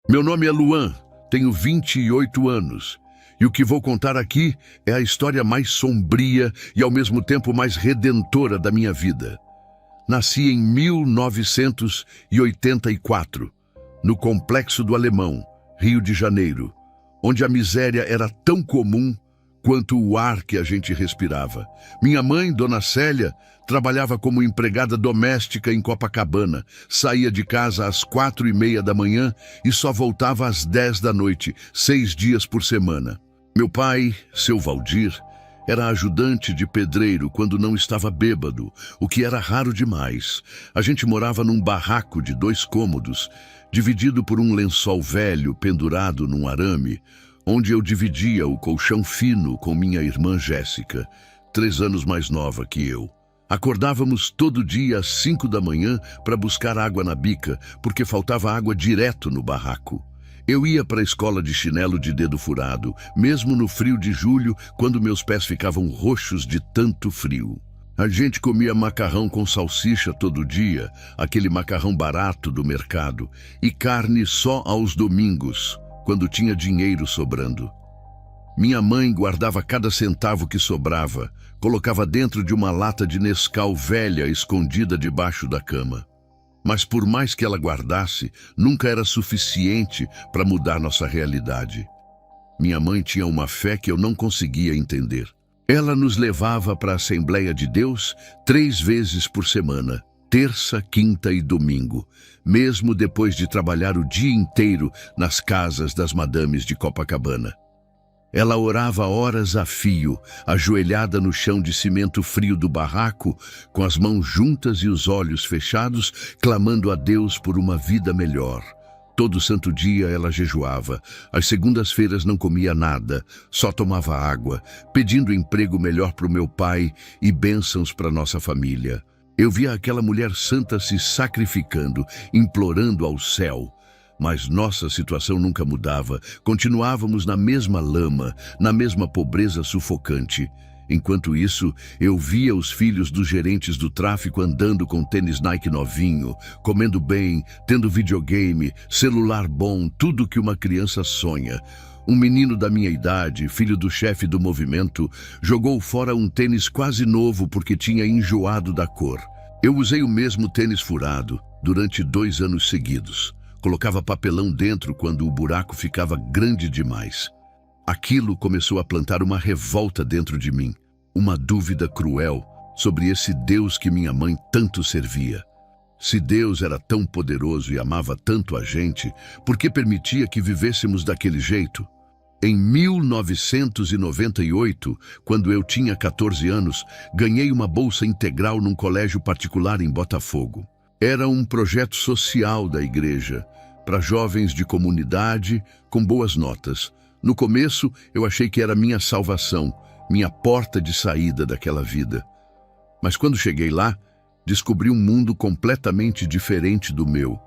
Meu nome é Luan, tenho 28 anos. E o que vou contar aqui é a história mais sombria e ao mesmo tempo mais redentora da minha vida. Nasci em 1984, no Complexo do Alemão, Rio de Janeiro, onde a miséria era tão comum quanto o ar que a gente respirava. Minha mãe, Dona Célia, trabalhava como empregada doméstica em Copacabana, saía de casa às 4:30 da manhã e só voltava às 10 da noite, 6 dias por semana. Meu pai, seu Valdir, era ajudante de pedreiro quando não estava bêbado, o que era raro demais. A gente morava num barraco de 2 cômodos, dividido por um lençol velho pendurado num arame, onde eu dividia o colchão fino com minha irmã Jéssica, 3 anos mais nova que eu. Acordávamos todo dia às 5 da manhã para buscar água na bica, porque faltava água direto no barraco. Eu ia para a escola de chinelo de dedo furado, mesmo no frio de julho, quando meus pés ficavam roxos de tanto frio. A gente comia macarrão com salsicha todo dia, aquele macarrão barato do mercado, e carne só aos domingos, quando tinha dinheiro sobrando. Minha mãe guardava cada centavo que sobrava, colocava dentro de uma lata de Nescau velha escondida debaixo da cama. Mas por mais que ela guardasse, nunca era suficiente para mudar nossa realidade. Minha mãe tinha uma fé que eu não conseguia entender. Ela nos levava para a Assembleia de Deus 3 vezes por semana, terça, quinta e domingo, mesmo depois de trabalhar o dia inteiro nas casas das madames de Copacabana. Ela orava horas a fio, ajoelhada no chão de cimento frio do barraco, com as mãos juntas e os olhos fechados, clamando a Deus por uma vida melhor. Todo santo dia ela jejuava. Às segundas-feiras não comia nada, só tomava água, pedindo emprego melhor para o meu pai e bênçãos para nossa família. Eu via aquela mulher santa se sacrificando, implorando ao céu. Mas nossa situação nunca mudava. Continuávamos na mesma lama, na mesma pobreza sufocante. Enquanto isso, eu via os filhos dos gerentes do tráfico andando com tênis Nike novinho, comendo bem, tendo videogame, celular bom, tudo que uma criança sonha. Um menino da minha idade, filho do chefe do movimento, jogou fora um tênis quase novo porque tinha enjoado da cor. Eu usei o mesmo tênis furado durante 2 anos seguidos. Colocava papelão dentro quando o buraco ficava grande demais. Aquilo começou a plantar uma revolta dentro de mim, uma dúvida cruel sobre esse Deus que minha mãe tanto servia. Se Deus era tão poderoso e amava tanto a gente, por que permitia que vivêssemos daquele jeito? Em 1998, quando eu tinha 14 anos, ganhei uma bolsa integral num colégio particular em Botafogo. Era um projeto social da igreja, para jovens de comunidade com boas notas. No começo, eu achei que era minha salvação, minha porta de saída daquela vida. Mas quando cheguei lá, descobri um mundo completamente diferente do meu.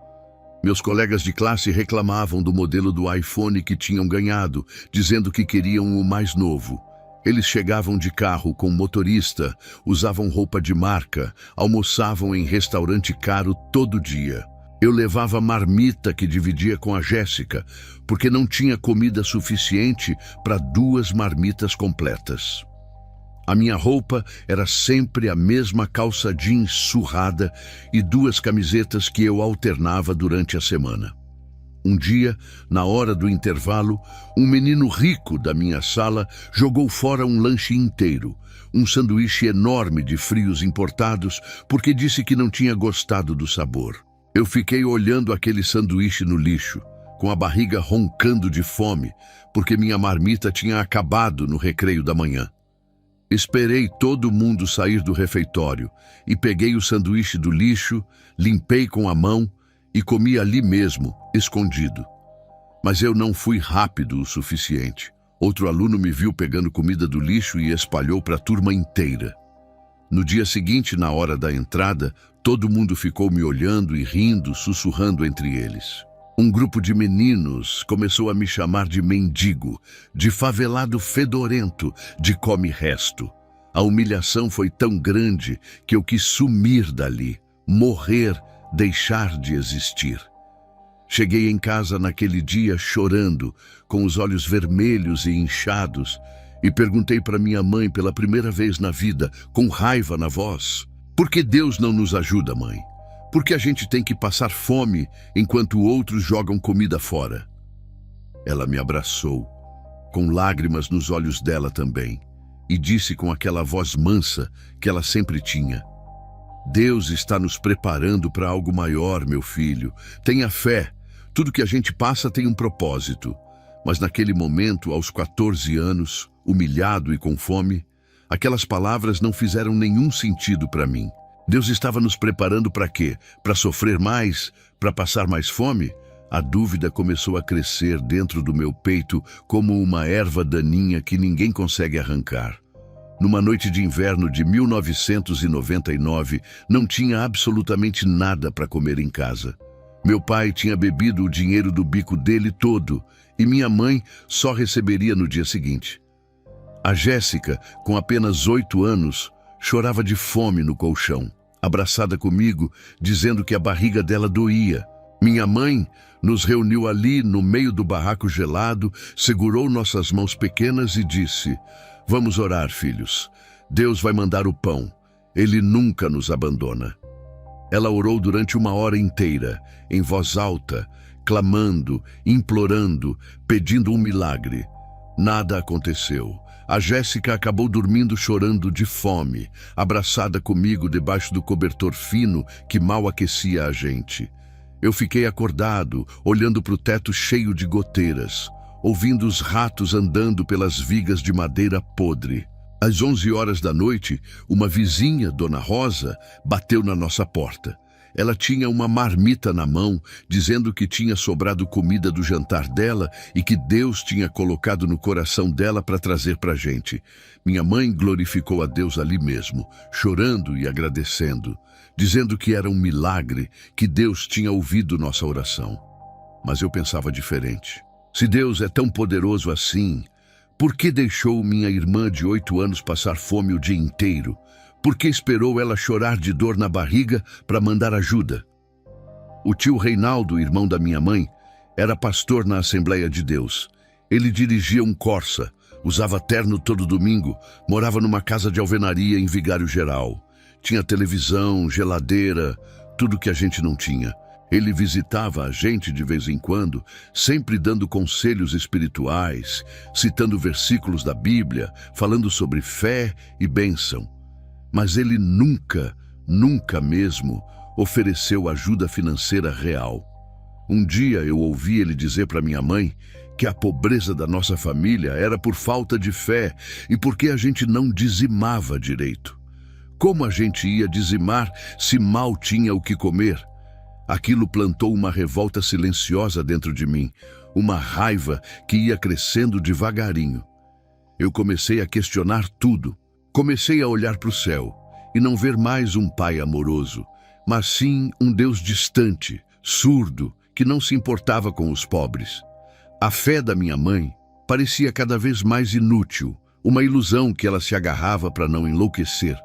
Meus colegas de classe reclamavam do modelo do iPhone que tinham ganhado, dizendo que queriam o mais novo. Eles chegavam de carro com motorista, usavam roupa de marca, almoçavam em restaurante caro todo dia. Eu levava marmita que dividia com a Jéssica, porque não tinha comida suficiente para 2 marmitas completas. A minha roupa era sempre a mesma calça jeans surrada e 2 camisetas que eu alternava durante a semana. Um dia, na hora do intervalo, um menino rico da minha sala jogou fora um lanche inteiro, um sanduíche enorme de frios importados, porque disse que não tinha gostado do sabor. Eu fiquei olhando aquele sanduíche no lixo, com a barriga roncando de fome, porque minha marmita tinha acabado no recreio da manhã. Esperei todo mundo sair do refeitório e peguei o sanduíche do lixo, limpei com a mão e comi ali mesmo, escondido. Mas eu não fui rápido o suficiente. Outro aluno me viu pegando comida do lixo e espalhou para a turma inteira. No dia seguinte, na hora da entrada, todo mundo ficou me olhando e rindo, sussurrando entre eles. Um grupo de meninos começou a me chamar de mendigo, de favelado fedorento, de come-resto. A humilhação foi tão grande que eu quis sumir dali, morrer, deixar de existir. Cheguei em casa naquele dia chorando, com os olhos vermelhos e inchados, e perguntei para minha mãe pela primeira vez na vida, com raiva na voz: por que Deus não nos ajuda, mãe? Por que a gente tem que passar fome enquanto outros jogam comida fora? Ela me abraçou, com lágrimas nos olhos dela também, e disse com aquela voz mansa que ela sempre tinha: Deus está nos preparando para algo maior, meu filho. Tenha fé. Tudo que a gente passa tem um propósito. Mas naquele momento, aos 14 anos, humilhado e com fome, aquelas palavras não fizeram nenhum sentido para mim. Deus estava nos preparando para quê? Para sofrer mais? Para passar mais fome? A dúvida começou a crescer dentro do meu peito como uma erva daninha que ninguém consegue arrancar. Numa noite de inverno de 1999, não tinha absolutamente nada para comer em casa. Meu pai tinha bebido o dinheiro do bico dele todo e minha mãe só receberia no dia seguinte. A Jéssica, com apenas 8 anos, chorava de fome no colchão, abraçada comigo, dizendo que a barriga dela doía. Minha mãe nos reuniu ali no meio do barraco gelado, segurou nossas mãos pequenas e disse: vamos orar, filhos. Deus vai mandar o pão. Ele nunca nos abandona. Ela orou durante 1 hora inteira, em voz alta, clamando, implorando, pedindo um milagre. Nada aconteceu. A Jéssica acabou dormindo chorando de fome, abraçada comigo debaixo do cobertor fino que mal aquecia a gente. Eu fiquei acordado, olhando para o teto cheio de goteiras, ouvindo os ratos andando pelas vigas de madeira podre. Às 11 horas da noite, uma vizinha, Dona Rosa, bateu na nossa porta. Ela tinha uma marmita na mão, dizendo que tinha sobrado comida do jantar dela e que Deus tinha colocado no coração dela para trazer para a gente. Minha mãe glorificou a Deus ali mesmo, chorando e agradecendo, dizendo que era um milagre, que Deus tinha ouvido nossa oração. Mas eu pensava diferente. Se Deus é tão poderoso assim, por que deixou minha irmã de 8 anos passar fome o dia inteiro? Por que esperou ela chorar de dor na barriga para mandar ajuda? O tio Reinaldo, irmão da minha mãe, era pastor na Assembleia de Deus. Ele dirigia um Corsa, usava terno todo domingo, morava numa casa de alvenaria em Vigário Geral. Tinha televisão, geladeira, tudo que a gente não tinha. Ele visitava a gente de vez em quando, sempre dando conselhos espirituais, citando versículos da Bíblia, falando sobre fé e bênção. Mas ele nunca mesmo ofereceu ajuda financeira real. Um dia eu ouvi ele dizer para minha mãe que a pobreza da nossa família era por falta de fé e porque a gente não dizimava direito. Como a gente ia dizimar se mal tinha o que comer? Aquilo plantou uma revolta silenciosa dentro de mim, uma raiva que ia crescendo devagarinho. Eu comecei a questionar tudo. Comecei a olhar para o céu e não ver mais um pai amoroso, mas sim um Deus distante, surdo, que não se importava com os pobres. A fé da minha mãe parecia cada vez mais inútil, uma ilusão que ela se agarrava para não enlouquecer.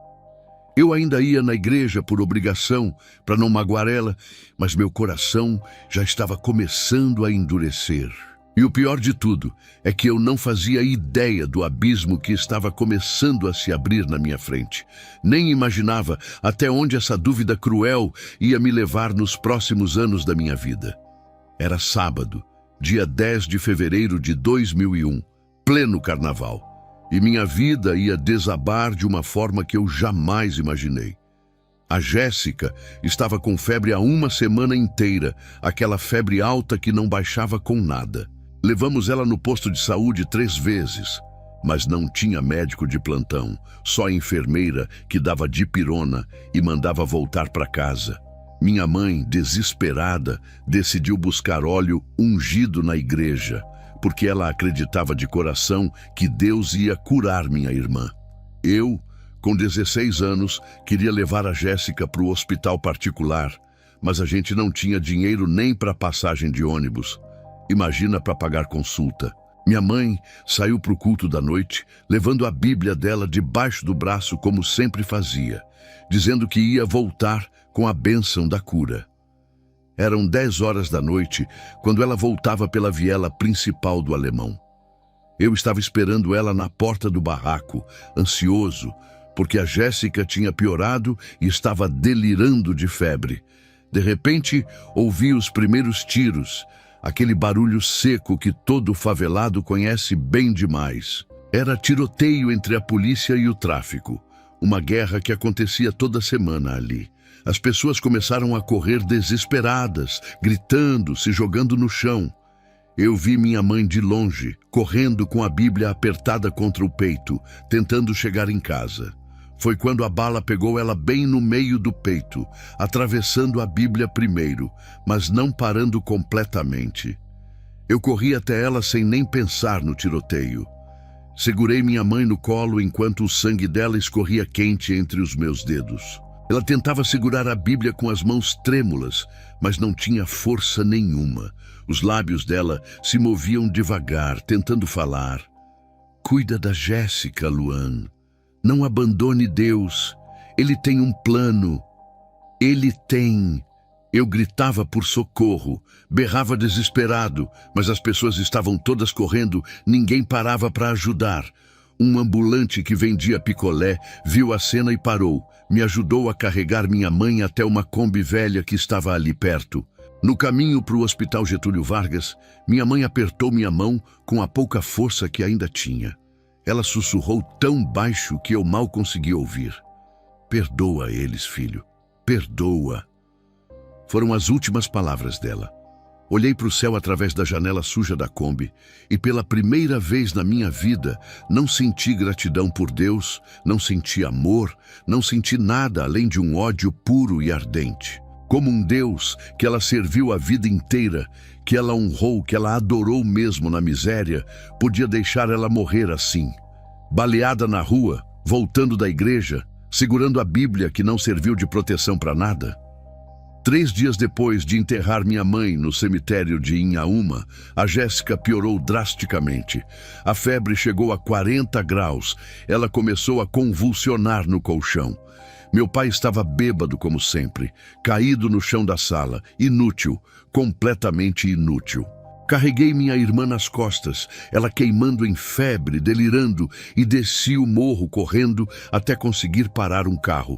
Eu ainda ia na igreja por obrigação, para não magoar ela, mas meu coração já estava começando a endurecer. E o pior de tudo é que eu não fazia ideia do abismo que estava começando a se abrir na minha frente. Nem imaginava até onde essa dúvida cruel ia me levar nos próximos anos da minha vida. Era sábado, dia 10 de fevereiro de 2001, pleno carnaval. E minha vida ia desabar de uma forma que eu jamais imaginei. A Jéssica estava com febre há 1 semana inteira, aquela febre alta que não baixava com nada. Levamos ela no posto de saúde 3 vezes, mas não tinha médico de plantão, só enfermeira que dava dipirona e mandava voltar para casa. Minha mãe, desesperada, decidiu buscar óleo ungido na igreja, porque ela acreditava de coração que Deus ia curar minha irmã. Eu, com 16 anos, queria levar a Jéssica para o hospital particular, mas a gente não tinha dinheiro nem para passagem de ônibus. Imagina para pagar consulta. Minha mãe saiu para o culto da noite, levando a Bíblia dela debaixo do braço como sempre fazia, dizendo que ia voltar com a bênção da cura. Eram 10 horas da noite, quando ela voltava pela viela principal do Alemão. Eu estava esperando ela na porta do barraco, ansioso, porque a Jéssica tinha piorado e estava delirando de febre. De repente, ouvi os primeiros tiros, aquele barulho seco que todo favelado conhece bem demais. Era tiroteio entre a polícia e o tráfico, uma guerra que acontecia toda semana ali. As pessoas começaram a correr desesperadas, gritando, se jogando no chão. Eu vi minha mãe de longe, correndo com a Bíblia apertada contra o peito, tentando chegar em casa. Foi quando a bala pegou ela bem no meio do peito, atravessando a Bíblia primeiro, mas não parando completamente. Eu corri até ela sem nem pensar no tiroteio. Segurei minha mãe no colo enquanto o sangue dela escorria quente entre os meus dedos. Ela tentava segurar a Bíblia com as mãos trêmulas, mas não tinha força nenhuma. Os lábios dela se moviam devagar, tentando falar. Cuida da Jéssica, Luan. Não abandone Deus. Ele tem um plano. Ele tem. Eu gritava por socorro, berrava desesperado, mas as pessoas estavam todas correndo, ninguém parava para ajudar. Um ambulante que vendia picolé viu a cena e parou. Me ajudou a carregar minha mãe até uma Kombi velha que estava ali perto. No caminho para o Hospital Getúlio Vargas, minha mãe apertou minha mão com a pouca força que ainda tinha. Ela sussurrou tão baixo que eu mal consegui ouvir. Perdoa eles, filho. Perdoa. Foram as últimas palavras dela. Olhei para o céu através da janela suja da Kombi e pela primeira vez na minha vida não senti gratidão por Deus, não senti amor, não senti nada além de um ódio puro e ardente. Como um Deus que ela serviu a vida inteira, que ela honrou, que ela adorou mesmo na miséria, podia deixar ela morrer assim. Baleada na rua, voltando da igreja, segurando a Bíblia que não serviu de proteção para nada. 3 dias depois de enterrar minha mãe no cemitério de Inhaúma, a Jéssica piorou drasticamente. A febre chegou a 40 graus. Ela começou a convulsionar no colchão. Meu pai estava bêbado como sempre, caído no chão da sala, inútil, completamente inútil. Carreguei minha irmã nas costas, ela queimando em febre, delirando, e desci o morro correndo até conseguir parar um carro.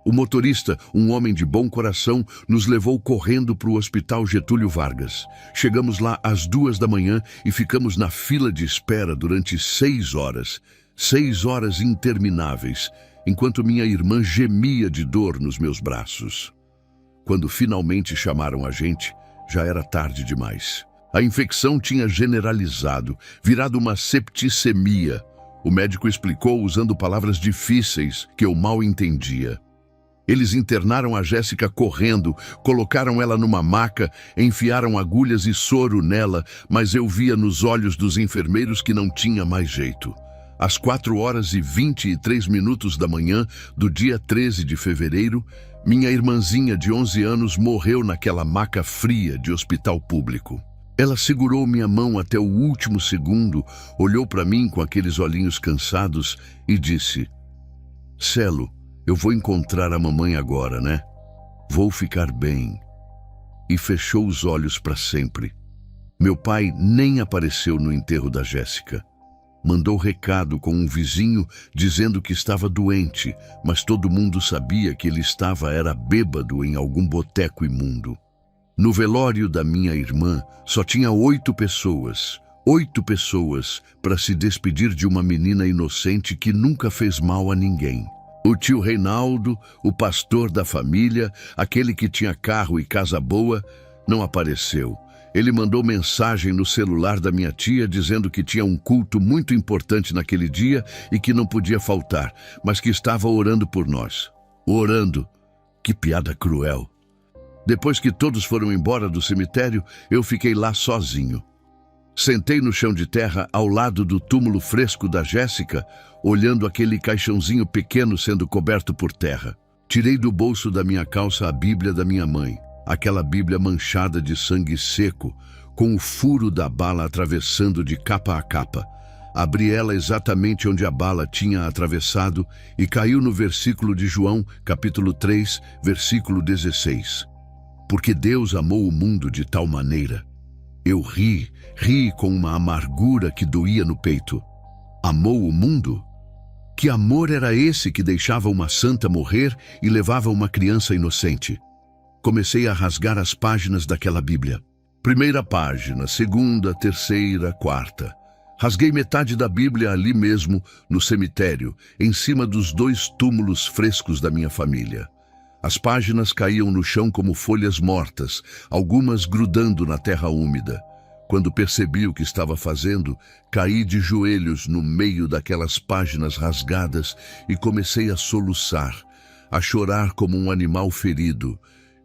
O motorista, um homem de bom coração, nos levou correndo para o Hospital Getúlio Vargas. Chegamos lá às 2 da manhã e ficamos na fila de espera durante 6 horas. 6 horas intermináveis, enquanto minha irmã gemia de dor nos meus braços. Quando finalmente chamaram a gente, já era tarde demais. A infecção tinha generalizado, virado uma septicemia. O médico explicou usando palavras difíceis que eu mal entendia. Eles internaram a Jéssica correndo, colocaram ela numa maca, enfiaram agulhas e soro nela, mas eu via nos olhos dos enfermeiros que não tinha mais jeito. Às 4h23 da manhã do dia 13 de fevereiro, minha irmãzinha de 11 anos morreu naquela maca fria de hospital público. Ela segurou minha mão até o último segundo, olhou para mim com aqueles olhinhos cansados e disse: "Celo, eu vou encontrar a mamãe agora, né? Vou ficar bem." E fechou os olhos para sempre. Meu pai nem apareceu no enterro da Jéssica. Mandou recado com um vizinho dizendo que estava doente, mas todo mundo sabia que ele era bêbado em algum boteco imundo. No velório da minha irmã, só tinha 8 pessoas. 8 pessoas para se despedir de uma menina inocente que nunca fez mal a ninguém. O tio Reinaldo, o pastor da família, aquele que tinha carro e casa boa, não apareceu. Ele mandou mensagem no celular da minha tia dizendo que tinha um culto muito importante naquele dia e que não podia faltar, mas que estava orando por nós. Orando? Que piada cruel. Depois que todos foram embora do cemitério, eu fiquei lá sozinho. Sentei no chão de terra ao lado do túmulo fresco da Jéssica, olhando aquele caixãozinho pequeno sendo coberto por terra. Tirei do bolso da minha calça a Bíblia da minha mãe, aquela Bíblia manchada de sangue seco, com o furo da bala atravessando de capa a capa. Abri ela exatamente onde a bala tinha atravessado e caiu no versículo de João, capítulo 3, versículo 16. porque Deus amou o mundo de tal maneira. Eu ri com uma amargura que doía no peito. Amou o mundo? Que amor era esse que deixava uma santa morrer e levava uma criança inocente? Comecei a rasgar as páginas daquela Bíblia. Primeira página, segunda, terceira, quarta. Rasguei metade da Bíblia ali mesmo, no cemitério, em cima dos 2 túmulos frescos da minha família. As páginas caíam no chão como folhas mortas, algumas grudando na terra úmida. Quando percebi o que estava fazendo, caí de joelhos no meio daquelas páginas rasgadas e comecei a soluçar, a chorar como um animal ferido.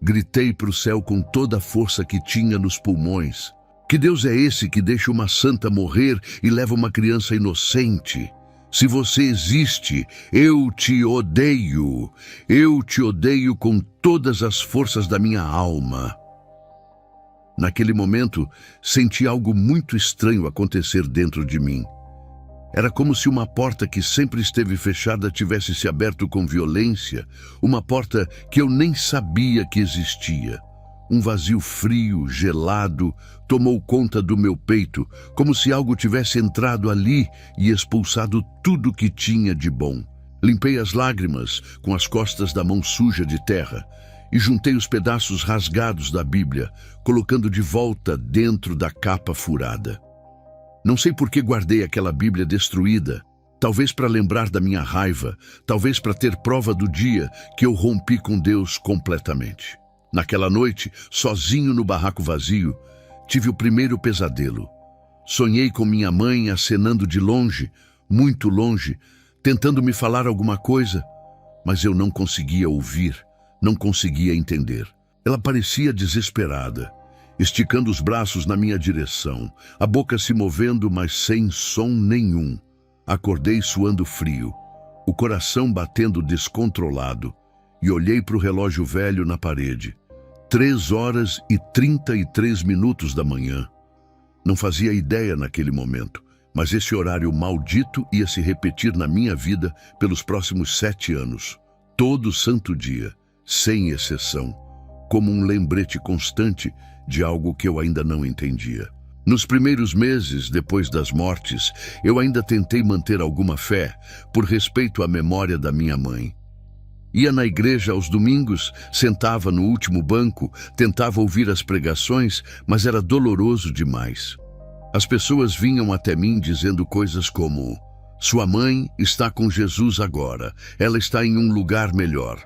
Gritei para o céu com toda a força que tinha nos pulmões. Que Deus é esse que deixa uma santa morrer e leva uma criança inocente? Se você existe, eu te odeio. Eu te odeio com todas as forças da minha alma. Naquele momento, senti algo muito estranho acontecer dentro de mim. Era como se uma porta que sempre esteve fechada tivesse se aberto com violência, uma porta que eu nem sabia que existia. Um vazio frio, gelado, tomou conta do meu peito, como se algo tivesse entrado ali e expulsado tudo que tinha de bom. Limpei as lágrimas com as costas da mão suja de terra e juntei os pedaços rasgados da Bíblia, colocando de volta dentro da capa furada. Não sei por que guardei aquela Bíblia destruída, talvez para lembrar da minha raiva, talvez para ter prova do dia que eu rompi com Deus completamente. Naquela noite, sozinho no barraco vazio, tive o primeiro pesadelo. Sonhei com minha mãe acenando de longe, muito longe, tentando me falar alguma coisa, mas eu não conseguia ouvir, não conseguia entender. Ela parecia desesperada, esticando os braços na minha direção, a boca se movendo, mas sem som nenhum. Acordei suando frio, o coração batendo descontrolado, e olhei para o relógio velho na parede. 3h33 da manhã. Não fazia ideia naquele momento, mas esse horário maldito ia se repetir na minha vida pelos próximos 7 anos. Todo santo dia, sem exceção, como um lembrete constante de algo que eu ainda não entendia. Nos primeiros meses, depois das mortes, eu ainda tentei manter alguma fé, por respeito à memória da minha mãe. Ia na igreja aos domingos, sentava no último banco, tentava ouvir as pregações, mas era doloroso demais. As pessoas vinham até mim dizendo coisas como: "Sua mãe está com Jesus agora, ela está em um lugar melhor.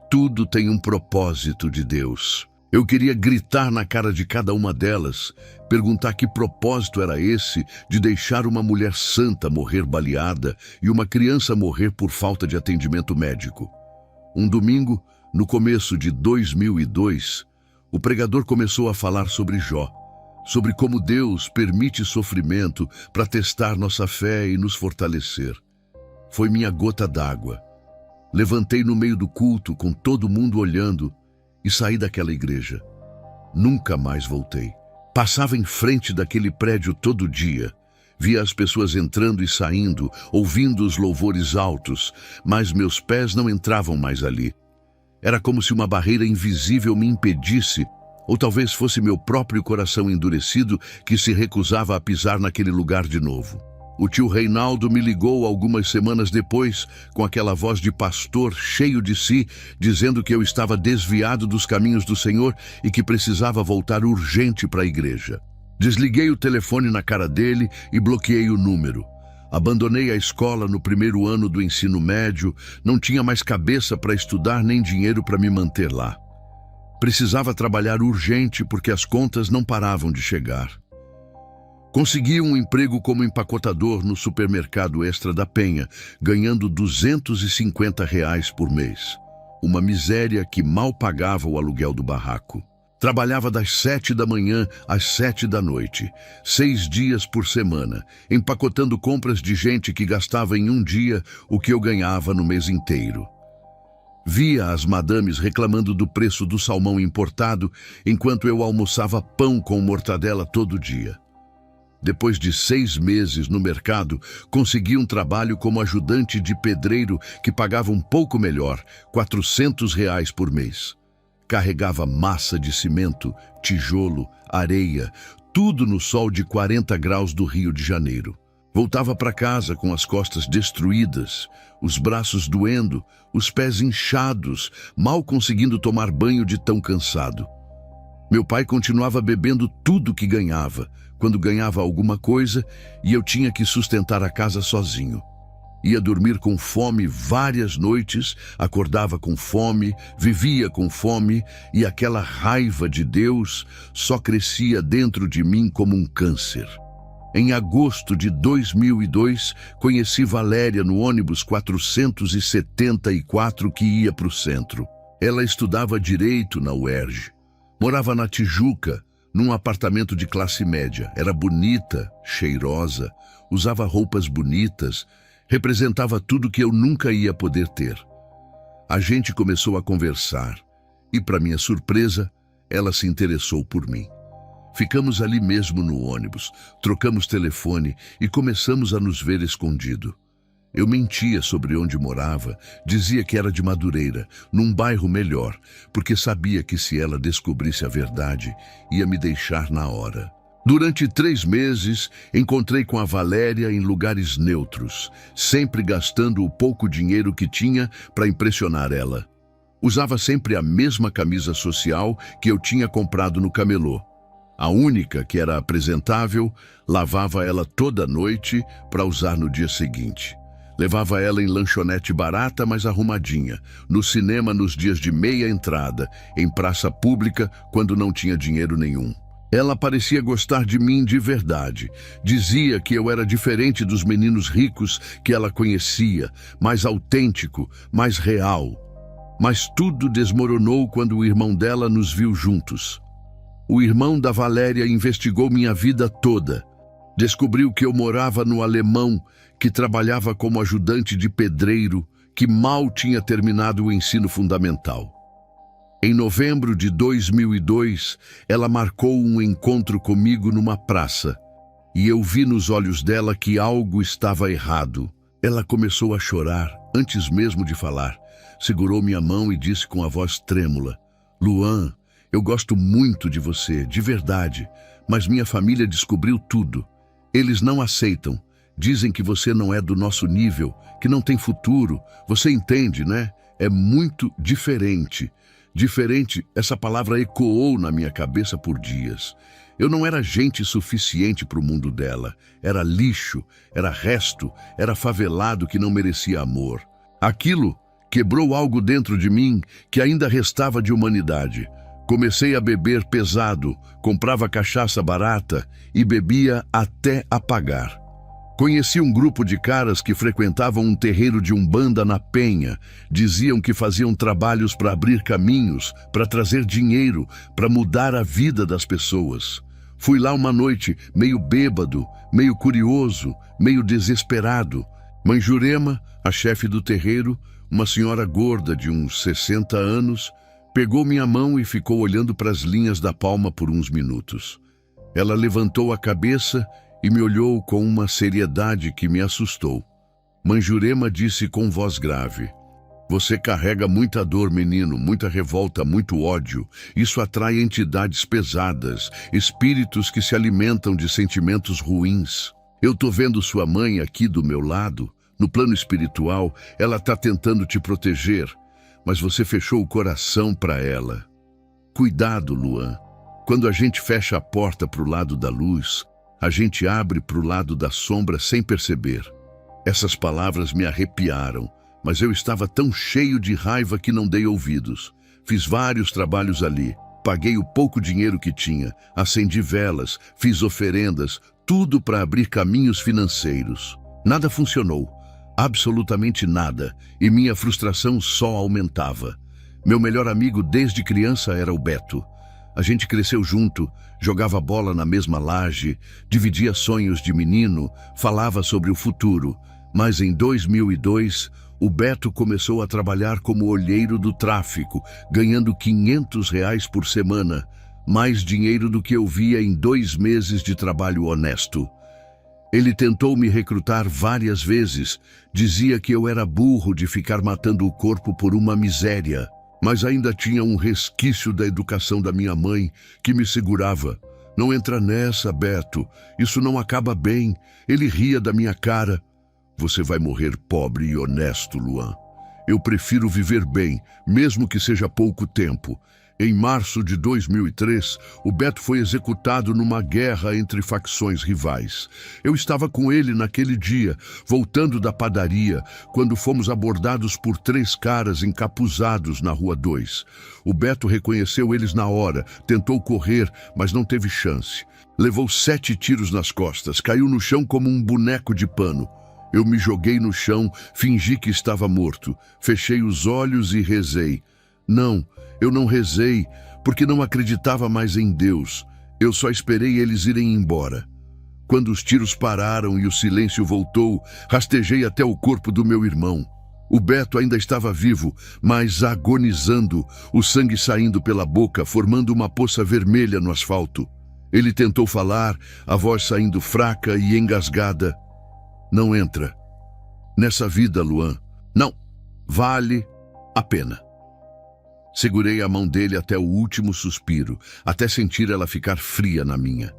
Tudo tem um propósito de Deus." Eu queria gritar na cara de cada uma delas, perguntar que propósito era esse de deixar uma mulher santa morrer baleada e uma criança morrer por falta de atendimento médico. Um domingo, no começo de 2002, o pregador começou a falar sobre Jó, sobre como Deus permite sofrimento para testar nossa fé e nos fortalecer. Foi minha gota d'água. Levantei no meio do culto, com todo mundo olhando, e saí daquela igreja. Nunca mais voltei. Passava em frente daquele prédio todo dia. Via as pessoas entrando e saindo, ouvindo os louvores altos, mas meus pés não entravam mais ali. Era como se uma barreira invisível me impedisse, ou talvez fosse meu próprio coração endurecido que se recusava a pisar naquele lugar de novo. O tio Reinaldo me ligou algumas semanas depois, com aquela voz de pastor cheio de si, dizendo que eu estava desviado dos caminhos do Senhor e que precisava voltar urgente para a igreja. Desliguei o telefone na cara dele e bloqueei o número. Abandonei a escola no primeiro ano do ensino médio, não tinha mais cabeça para estudar nem dinheiro para me manter lá. Precisava trabalhar urgente porque as contas não paravam de chegar. Consegui um emprego como empacotador no supermercado Extra da Penha, ganhando R$ 250 por mês. Uma miséria que mal pagava o aluguel do barraco. Trabalhava das 7 da manhã às 7 da noite, 6 dias por semana, empacotando compras de gente que gastava em um dia o que eu ganhava no mês inteiro. Via as madames reclamando do preço do salmão importado, enquanto eu almoçava pão com mortadela todo dia. Depois de 6 meses no mercado, consegui um trabalho como ajudante de pedreiro que pagava um pouco melhor, R$ 400 por mês. carregava massa de cimento, tijolo, areia, tudo no sol de 40 graus do Rio de Janeiro. Voltava para casa com as costas destruídas, os braços doendo, os pés inchados, mal conseguindo tomar banho de tão cansado. Meu pai continuava bebendo tudo que ganhava, quando ganhava alguma coisa, e eu tinha que sustentar a casa sozinho. Ia dormir com fome várias noites, acordava com fome, vivia com fome, e aquela raiva de Deus só crescia dentro de mim como um câncer. Em agosto de 2002, conheci Valéria no ônibus 474 que ia para o centro. Ela estudava Direito na UERJ. Morava na Tijuca, num apartamento de classe média. Era bonita, cheirosa, usava roupas bonitas, representava tudo que eu nunca ia poder ter. A gente começou a conversar e, para minha surpresa, ela se interessou por mim. Ficamos ali mesmo no ônibus, trocamos telefone e começamos a nos ver escondido. Eu mentia sobre onde morava, dizia que era de Madureira, num bairro melhor, porque sabia que se ela descobrisse a verdade, ia me deixar na hora. Durante 3 meses, encontrei com a Valéria em lugares neutros, sempre gastando o pouco dinheiro que tinha para impressionar ela. Usava sempre a mesma camisa social que eu tinha comprado no camelô. A única que era apresentável, lavava ela toda noite para usar no dia seguinte. Levava ela em lanchonete barata, mas arrumadinha, no cinema nos dias de meia entrada, em praça pública quando não tinha dinheiro nenhum. Ela parecia gostar de mim de verdade. Dizia que eu era diferente dos meninos ricos que ela conhecia, mais autêntico, mais real. Mas tudo desmoronou quando o irmão dela nos viu juntos. O irmão da Valéria investigou minha vida toda. Descobriu que eu morava no Alemão, que trabalhava como ajudante de pedreiro, que mal tinha terminado o ensino fundamental. Em novembro de 2002, ela marcou um encontro comigo numa praça, e eu vi nos olhos dela que algo estava errado. Ela começou a chorar, antes mesmo de falar. Segurou minha mão e disse com a voz trêmula: "Luan, eu gosto muito de você, de verdade, mas minha família descobriu tudo. Eles não aceitam. Dizem que você não é do nosso nível, que não tem futuro. Você entende, né? É muito diferente." Diferente, essa palavra ecoou na minha cabeça por dias. Eu não era gente suficiente para o mundo dela. Era lixo, era resto, era favelado que não merecia amor. Aquilo quebrou algo dentro de mim que ainda restava de humanidade. Comecei a beber pesado, comprava cachaça barata e bebia até apagar. Conheci um grupo de caras que frequentavam um terreiro de Umbanda na Penha. Diziam que faziam trabalhos para abrir caminhos, para trazer dinheiro, para mudar a vida das pessoas. Fui lá uma noite, meio bêbado, meio curioso, meio desesperado. Mãe Jurema, a chefe do terreiro, uma senhora gorda de uns 60 anos, pegou minha mão e ficou olhando para as linhas da palma por uns minutos. Ela levantou a cabeça e me olhou com uma seriedade que me assustou. Mãe Jurema disse com voz grave: "Você carrega muita dor, menino, muita revolta, muito ódio. Isso atrai entidades pesadas, espíritos que se alimentam de sentimentos ruins. Eu tô vendo sua mãe aqui do meu lado. No plano espiritual, ela tá tentando te proteger, mas você fechou o coração para ela. Cuidado, Luan. Quando a gente fecha a porta para o lado da luz, a gente abre para o lado da sombra sem perceber." Essas palavras me arrepiaram, mas eu estava tão cheio de raiva que não dei ouvidos. Fiz vários trabalhos ali, paguei o pouco dinheiro que tinha, acendi velas, fiz oferendas, tudo para abrir caminhos financeiros. Nada funcionou, absolutamente nada, e minha frustração só aumentava. Meu melhor amigo desde criança era o Beto. A gente cresceu junto, jogava bola na mesma laje, dividia sonhos de menino, falava sobre o futuro. Mas em 2002, o Beto começou a trabalhar como olheiro do tráfico, ganhando R$ 500 por semana, mais dinheiro do que eu via em 2 meses de trabalho honesto. Ele tentou me recrutar várias vezes, dizia que eu era burro de ficar matando o corpo por uma miséria. mas ainda tinha um resquício da educação da minha mãe que me segurava. Não entra nessa, Beto. Isso não acaba bem. Ele ria da minha cara. Você vai morrer pobre e honesto, Luan. Eu prefiro viver bem, mesmo que seja pouco tempo. Em março de 2003, o Beto foi executado numa guerra entre facções rivais. Eu estava com ele naquele dia, voltando da padaria, quando fomos abordados por 3 caras encapuzados na Rua 2. O Beto reconheceu eles na hora, tentou correr, mas não teve chance. Levou 7 tiros nas costas, caiu no chão como um boneco de pano. Eu me joguei no chão, fingi que estava morto, fechei os olhos e rezei. Não, eu não rezei, porque não acreditava mais em Deus. Eu só esperei eles irem embora. Quando os tiros pararam e o silêncio voltou, rastejei até o corpo do meu irmão. O Beto ainda estava vivo, mas agonizando, o sangue saindo pela boca, formando uma poça vermelha no asfalto. Ele tentou falar, a voz saindo fraca e engasgada. Não entra. Nessa vida, Luan. Não. Vale a pena. Segurei a mão dele até o último suspiro, até sentir ela ficar fria na minha.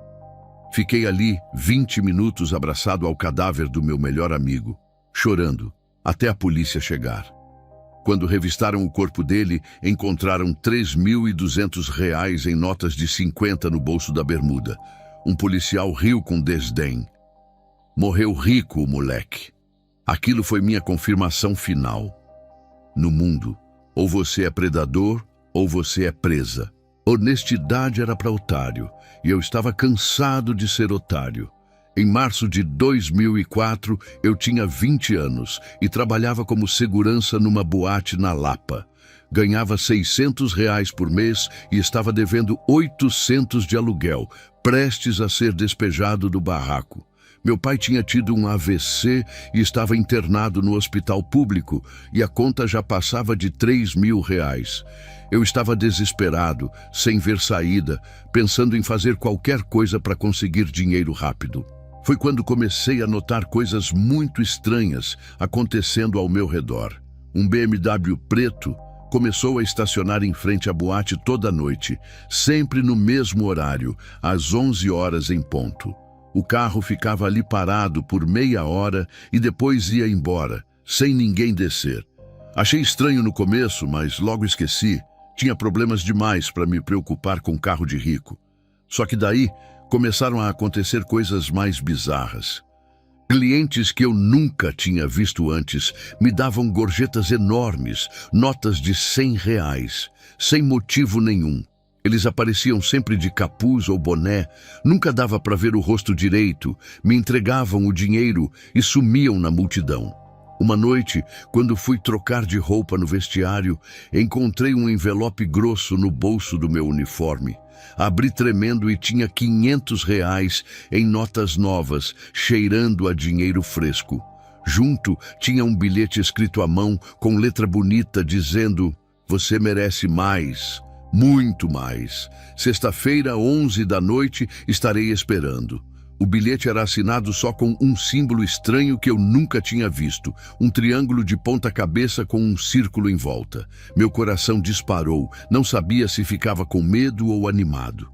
Fiquei ali 20 minutos abraçado ao cadáver do meu melhor amigo, chorando, até a polícia chegar. Quando revistaram o corpo dele, encontraram R$3.200 em notas de 50 no bolso da bermuda. Um policial riu com desdém. Morreu rico, o moleque. Aquilo foi minha confirmação final. No mundo, ou você é predador, ou você é presa. Honestidade era para otário, e eu estava cansado de ser otário. Em março de 2004, eu tinha 20 anos e trabalhava como segurança numa boate na Lapa. Ganhava R$600 por mês e estava devendo 800 de aluguel, prestes a ser despejado do barraco. Meu pai tinha tido um AVC e estava internado no hospital público e a conta já passava de R$3.000. Eu estava desesperado, sem ver saída, pensando em fazer qualquer coisa para conseguir dinheiro rápido. Foi quando comecei a notar coisas muito estranhas acontecendo ao meu redor. Um BMW preto começou a estacionar em frente à boate toda noite, sempre no mesmo horário, às 11 horas em ponto. O carro ficava ali parado por meia hora e depois ia embora, sem ninguém descer. Achei estranho no começo, mas logo esqueci. Tinha problemas demais para me preocupar com carro de rico. Só que daí começaram a acontecer coisas mais bizarras. Clientes que eu nunca tinha visto antes me davam gorjetas enormes, notas de R$100, sem motivo nenhum. Eles apareciam sempre de capuz ou boné, nunca dava para ver o rosto direito, me entregavam o dinheiro e sumiam na multidão. Uma noite, quando fui trocar de roupa no vestiário, encontrei um envelope grosso no bolso do meu uniforme. Abri tremendo e tinha R$500 em notas novas, cheirando a dinheiro fresco. Junto tinha um bilhete escrito à mão com letra bonita dizendo: "Você merece mais. Muito mais. Sexta-feira, 11 da noite, estarei esperando." O bilhete era assinado só com um símbolo estranho que eu nunca tinha visto, um triângulo de ponta cabeça com um círculo em volta. Meu coração disparou, não sabia se ficava com medo ou animado.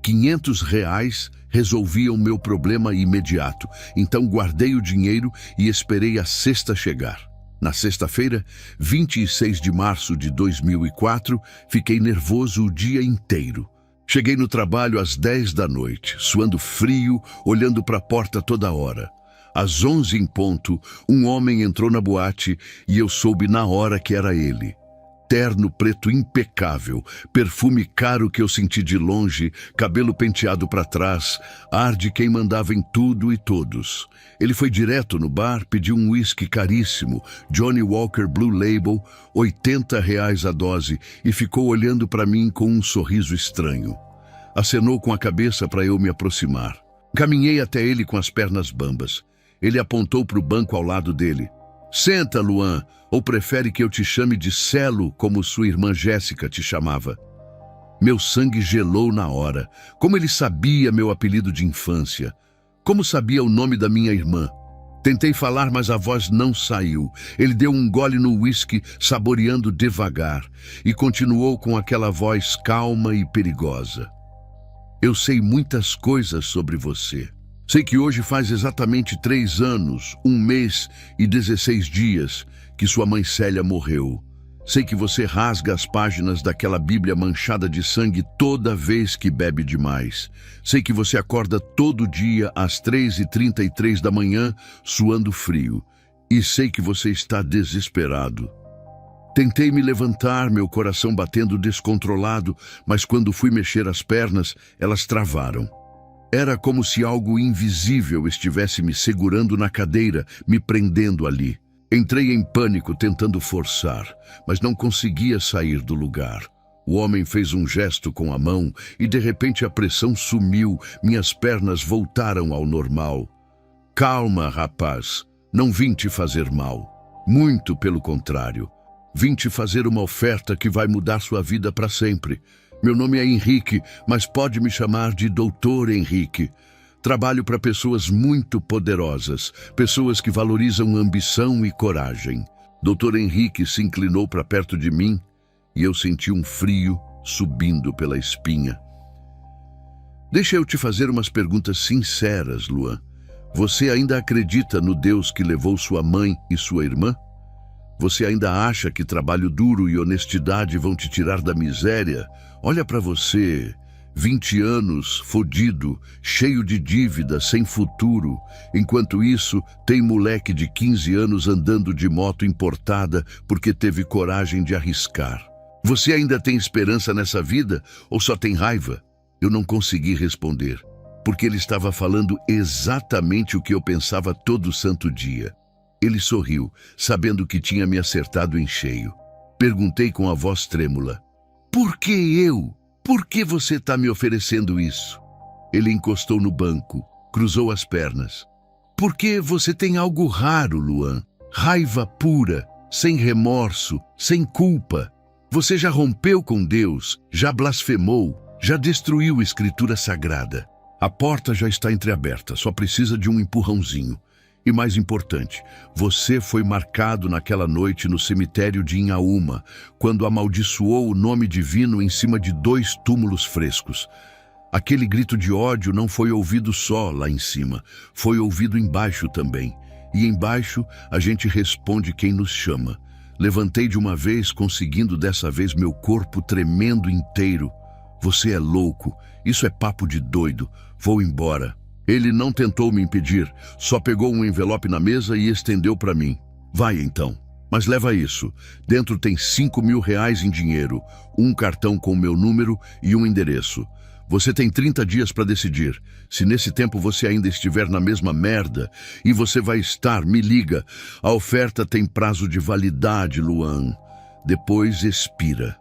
R$500 resolviam meu problema imediato, então guardei o dinheiro e esperei a sexta chegar. Na sexta-feira, 26 de março de 2004, fiquei nervoso o dia inteiro. Cheguei no trabalho às 10 da noite, suando frio, olhando para a porta toda hora. Às 11 em ponto, um homem entrou na boate e eu soube na hora que era ele. Terno preto impecável, perfume caro que eu senti de longe, cabelo penteado para trás, ar de quem mandava em tudo e todos. Ele foi direto no bar, pediu um uísque caríssimo, Johnny Walker Blue Label, R$80 a dose, e ficou olhando para mim com um sorriso estranho. Acenou com a cabeça para eu me aproximar. Caminhei até ele com as pernas bambas. Ele apontou para o banco ao lado dele. "Senta, Luan, ou prefere que eu te chame de Celo, como sua irmã Jéssica te chamava?" Meu sangue gelou na hora. Como ele sabia meu apelido de infância? Como sabia o nome da minha irmã? Tentei falar, mas a voz não saiu. Ele deu um gole no uísque, saboreando devagar, e continuou com aquela voz calma e perigosa. Eu sei muitas coisas sobre você. Sei que hoje faz exatamente 3 anos, 1 mês e 16 dias que sua mãe Célia morreu. Sei que você rasga as páginas daquela Bíblia manchada de sangue toda vez que bebe demais. Sei que você acorda todo dia às 3h33 da manhã, suando frio. E sei que você está desesperado. Tentei me levantar, meu coração batendo descontrolado, mas quando fui mexer as pernas, elas travaram. Era como se algo invisível estivesse me segurando na cadeira, me prendendo ali. Entrei em pânico tentando forçar, mas não conseguia sair do lugar. O homem fez um gesto com a mão e de repente a pressão sumiu, minhas pernas voltaram ao normal. Calma, rapaz, não vim te fazer mal. Muito pelo contrário. Vim te fazer uma oferta que vai mudar sua vida para sempre. Meu nome é Henrique, mas pode me chamar de Doutor Henrique. Trabalho para pessoas muito poderosas, pessoas que valorizam ambição e coragem. Doutor Henrique se inclinou para perto de mim e eu senti um frio subindo pela espinha. Deixa eu te fazer umas perguntas sinceras, Luan. Você ainda acredita no Deus que levou sua mãe e sua irmã? Você ainda acha que trabalho duro e honestidade vão te tirar da miséria? Olha para você, 20 anos, fodido, cheio de dívida, sem futuro. Enquanto isso, tem moleque de 15 anos andando de moto importada porque teve coragem de arriscar. Você ainda tem esperança nessa vida ou só tem raiva? Eu não consegui responder, porque ele estava falando exatamente o que eu pensava todo santo dia. Ele sorriu, sabendo que tinha me acertado em cheio. Perguntei com a voz trêmula: por que eu? Por que você está me oferecendo isso? Ele encostou no banco, cruzou as pernas. Porque você tem algo raro, Luan. Raiva pura, sem remorso, sem culpa. Você já rompeu com Deus, já blasfemou, já destruiu a Escritura Sagrada. A porta já está entreaberta, só precisa de um empurrãozinho. E mais importante, você foi marcado naquela noite no cemitério de Inhaúma, quando amaldiçoou o nome divino em cima de 2 túmulos frescos. Aquele grito de ódio não foi ouvido só lá em cima, foi ouvido embaixo também. E embaixo a gente responde quem nos chama. Levantei de uma vez, conseguindo dessa vez meu corpo tremendo inteiro. Você é louco, isso é papo de doido, vou embora. Ele não tentou me impedir, só pegou um envelope na mesa e estendeu para mim. Vai então, mas leva isso. Dentro tem R$5.000 em dinheiro, um cartão com meu número e um endereço. Você tem 30 dias para decidir. Se nesse tempo você ainda estiver na mesma merda, e você vai estar, me liga. A oferta tem prazo de validade, Luan. Depois expira.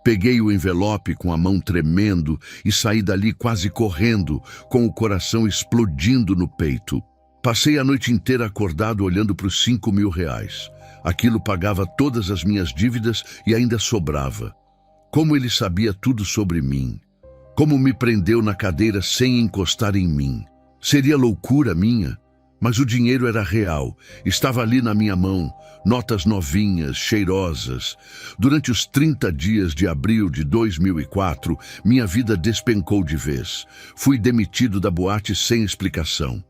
Peguei o envelope com a mão tremendo e saí dali quase correndo, com o coração explodindo no peito. Passei a noite inteira acordado olhando para os R$5.000. Aquilo pagava todas as minhas dívidas e ainda sobrava. Como ele sabia tudo sobre mim. Como me prendeu na cadeira sem encostar em mim. Seria loucura minha? Mas o dinheiro era real, estava ali na minha mão, notas novinhas, cheirosas. Durante os 30 dias de abril de 2004, minha vida despencou de vez. Fui demitido da boate sem explicação.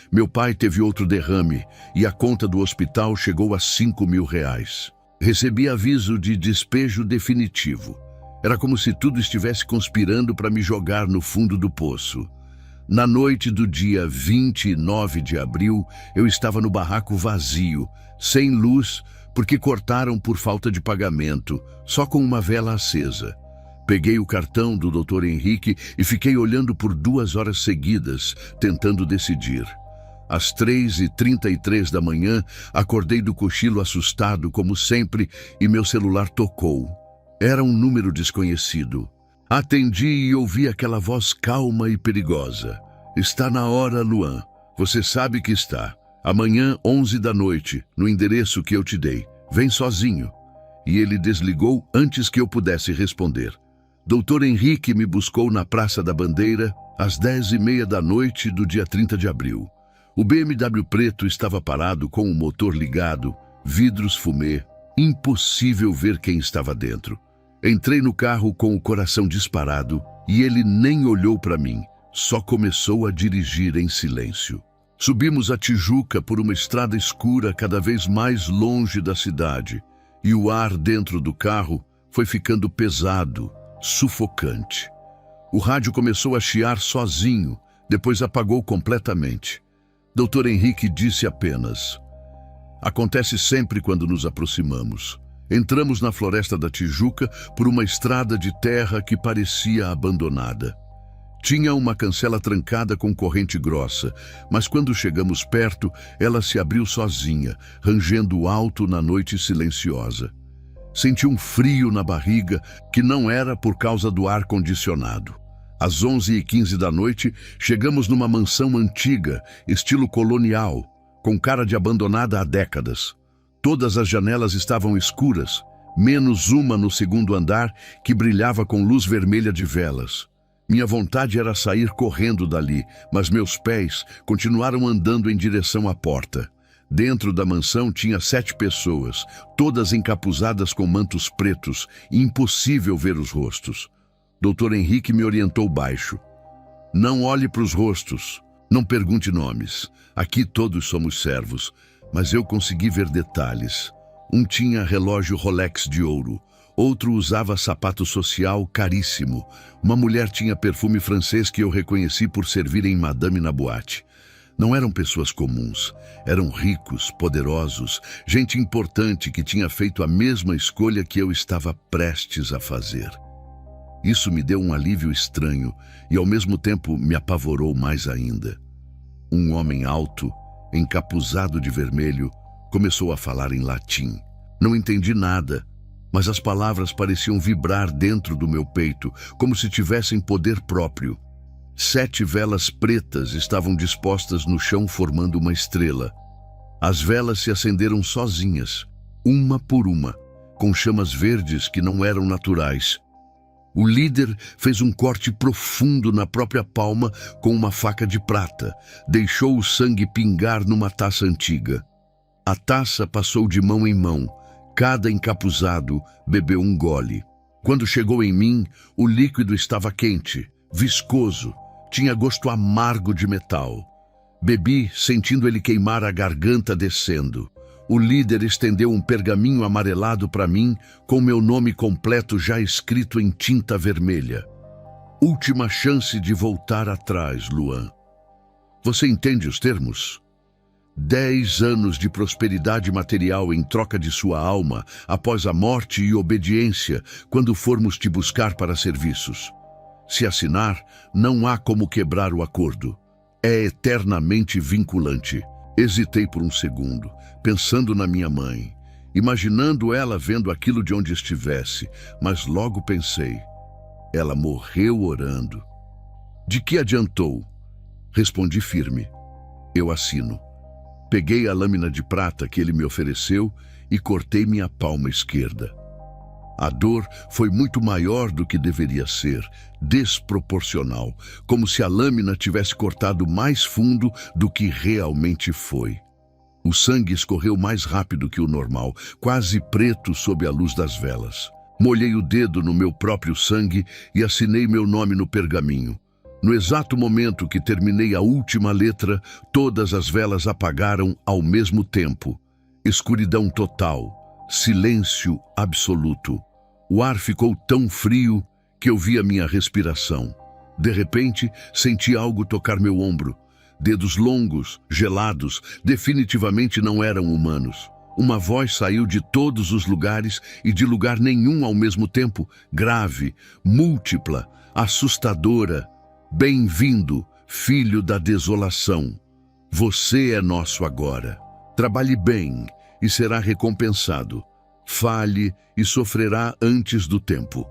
Meu pai teve outro derrame e a conta do hospital chegou a R$5.000. Recebi aviso de despejo definitivo. Era como se tudo estivesse conspirando para me jogar no fundo do poço. Na noite do dia 29 de abril, eu estava no barraco vazio, sem luz, porque cortaram por falta de pagamento, só com uma vela acesa. Peguei o cartão do Dr. Henrique e fiquei olhando por 2 horas seguidas, tentando decidir. Às 3h33 da manhã, acordei do cochilo assustado, como sempre, e meu celular tocou. Era um número desconhecido. Atendi e ouvi aquela voz calma e perigosa. Está na hora, Luan. Você sabe que está. Amanhã, 11 da noite, no endereço que eu te dei. Vem sozinho. E ele desligou antes que eu pudesse responder. Dr. Henrique me buscou na Praça da Bandeira às 10h30 da noite do dia 30 de abril. O BMW preto estava parado com o motor ligado, vidros fumê, impossível ver quem estava dentro. Entrei no carro com o coração disparado e ele nem olhou para mim, só começou a dirigir em silêncio. Subimos a Tijuca por uma estrada escura cada vez mais longe da cidade e o ar dentro do carro foi ficando pesado, sufocante. O rádio começou a chiar sozinho, depois apagou completamente. Dr. Henrique disse apenas: acontece sempre quando nos aproximamos. Entramos na floresta da Tijuca por uma estrada de terra que parecia abandonada. Tinha uma cancela trancada com corrente grossa, mas quando chegamos perto, ela se abriu sozinha, rangendo alto na noite silenciosa. Senti um frio na barriga que não era por causa do ar-condicionado. Às 11h15 da noite, chegamos numa mansão antiga, estilo colonial, com cara de abandonada há décadas. Todas as janelas estavam escuras, menos uma no segundo andar que brilhava com luz vermelha de velas. Minha vontade era sair correndo dali, mas meus pés continuaram andando em direção à porta. Dentro da mansão tinha 7 pessoas, todas encapuzadas com mantos pretos, e impossível ver os rostos. Dr. Henrique me orientou baixo. Não olhe para os rostos, não pergunte nomes. Aqui todos somos servos, mas eu consegui ver detalhes. Um tinha relógio Rolex de ouro, outro usava sapato social caríssimo. Uma mulher tinha perfume francês que eu reconheci por servir em madame na boate. Não eram pessoas comuns, eram ricos, poderosos, gente importante que tinha feito a mesma escolha que eu estava prestes a fazer. Isso me deu um alívio estranho e ao mesmo tempo me apavorou mais ainda. Um homem alto, encapuzado de vermelho, começou a falar em latim. Não entendi nada, mas as palavras pareciam vibrar dentro do meu peito, como se tivessem poder próprio. 7 velas pretas estavam dispostas no chão formando uma estrela. As velas se acenderam sozinhas, uma por uma, com chamas verdes que não eram naturais. O líder fez um corte profundo na própria palma com uma faca de prata. Deixou o sangue pingar numa taça antiga. A taça passou de mão em mão. Cada encapuzado bebeu um gole. Quando chegou em mim, o líquido estava quente, viscoso, tinha gosto amargo de metal. Bebi, sentindo ele queimar a garganta descendo. O líder estendeu um pergaminho amarelado para mim, com meu nome completo já escrito em tinta vermelha. Última chance de voltar atrás, Luan. Você entende os termos? 10 anos de prosperidade material em troca de sua alma, após a morte e obediência, quando formos te buscar para serviços. Se assinar, não há como quebrar o acordo. É eternamente vinculante. Hesitei por um segundo, pensando na minha mãe, imaginando ela vendo aquilo de onde estivesse, mas logo pensei, ela morreu orando. De que adiantou? Respondi firme. Eu assino. Peguei a lâmina de prata que ele me ofereceu e cortei minha palma esquerda. A dor foi muito maior do que deveria ser, desproporcional, como se a lâmina tivesse cortado mais fundo do que realmente foi. O sangue escorreu mais rápido que o normal, quase preto sob a luz das velas. Molhei o dedo no meu próprio sangue e assinei meu nome no pergaminho. No exato momento que terminei a última letra, todas as velas apagaram ao mesmo tempo. Escuridão total. Silêncio absoluto. O ar ficou tão frio que eu vi a minha respiração. De repente, senti algo tocar meu ombro. Dedos longos, gelados, definitivamente não eram humanos. Uma voz saiu de todos os lugares e de lugar nenhum ao mesmo tempo, grave, múltipla, assustadora. Bem-vindo, filho da desolação. Você é nosso agora. Trabalhe bem e será recompensado. Falhe e sofrerá antes do tempo.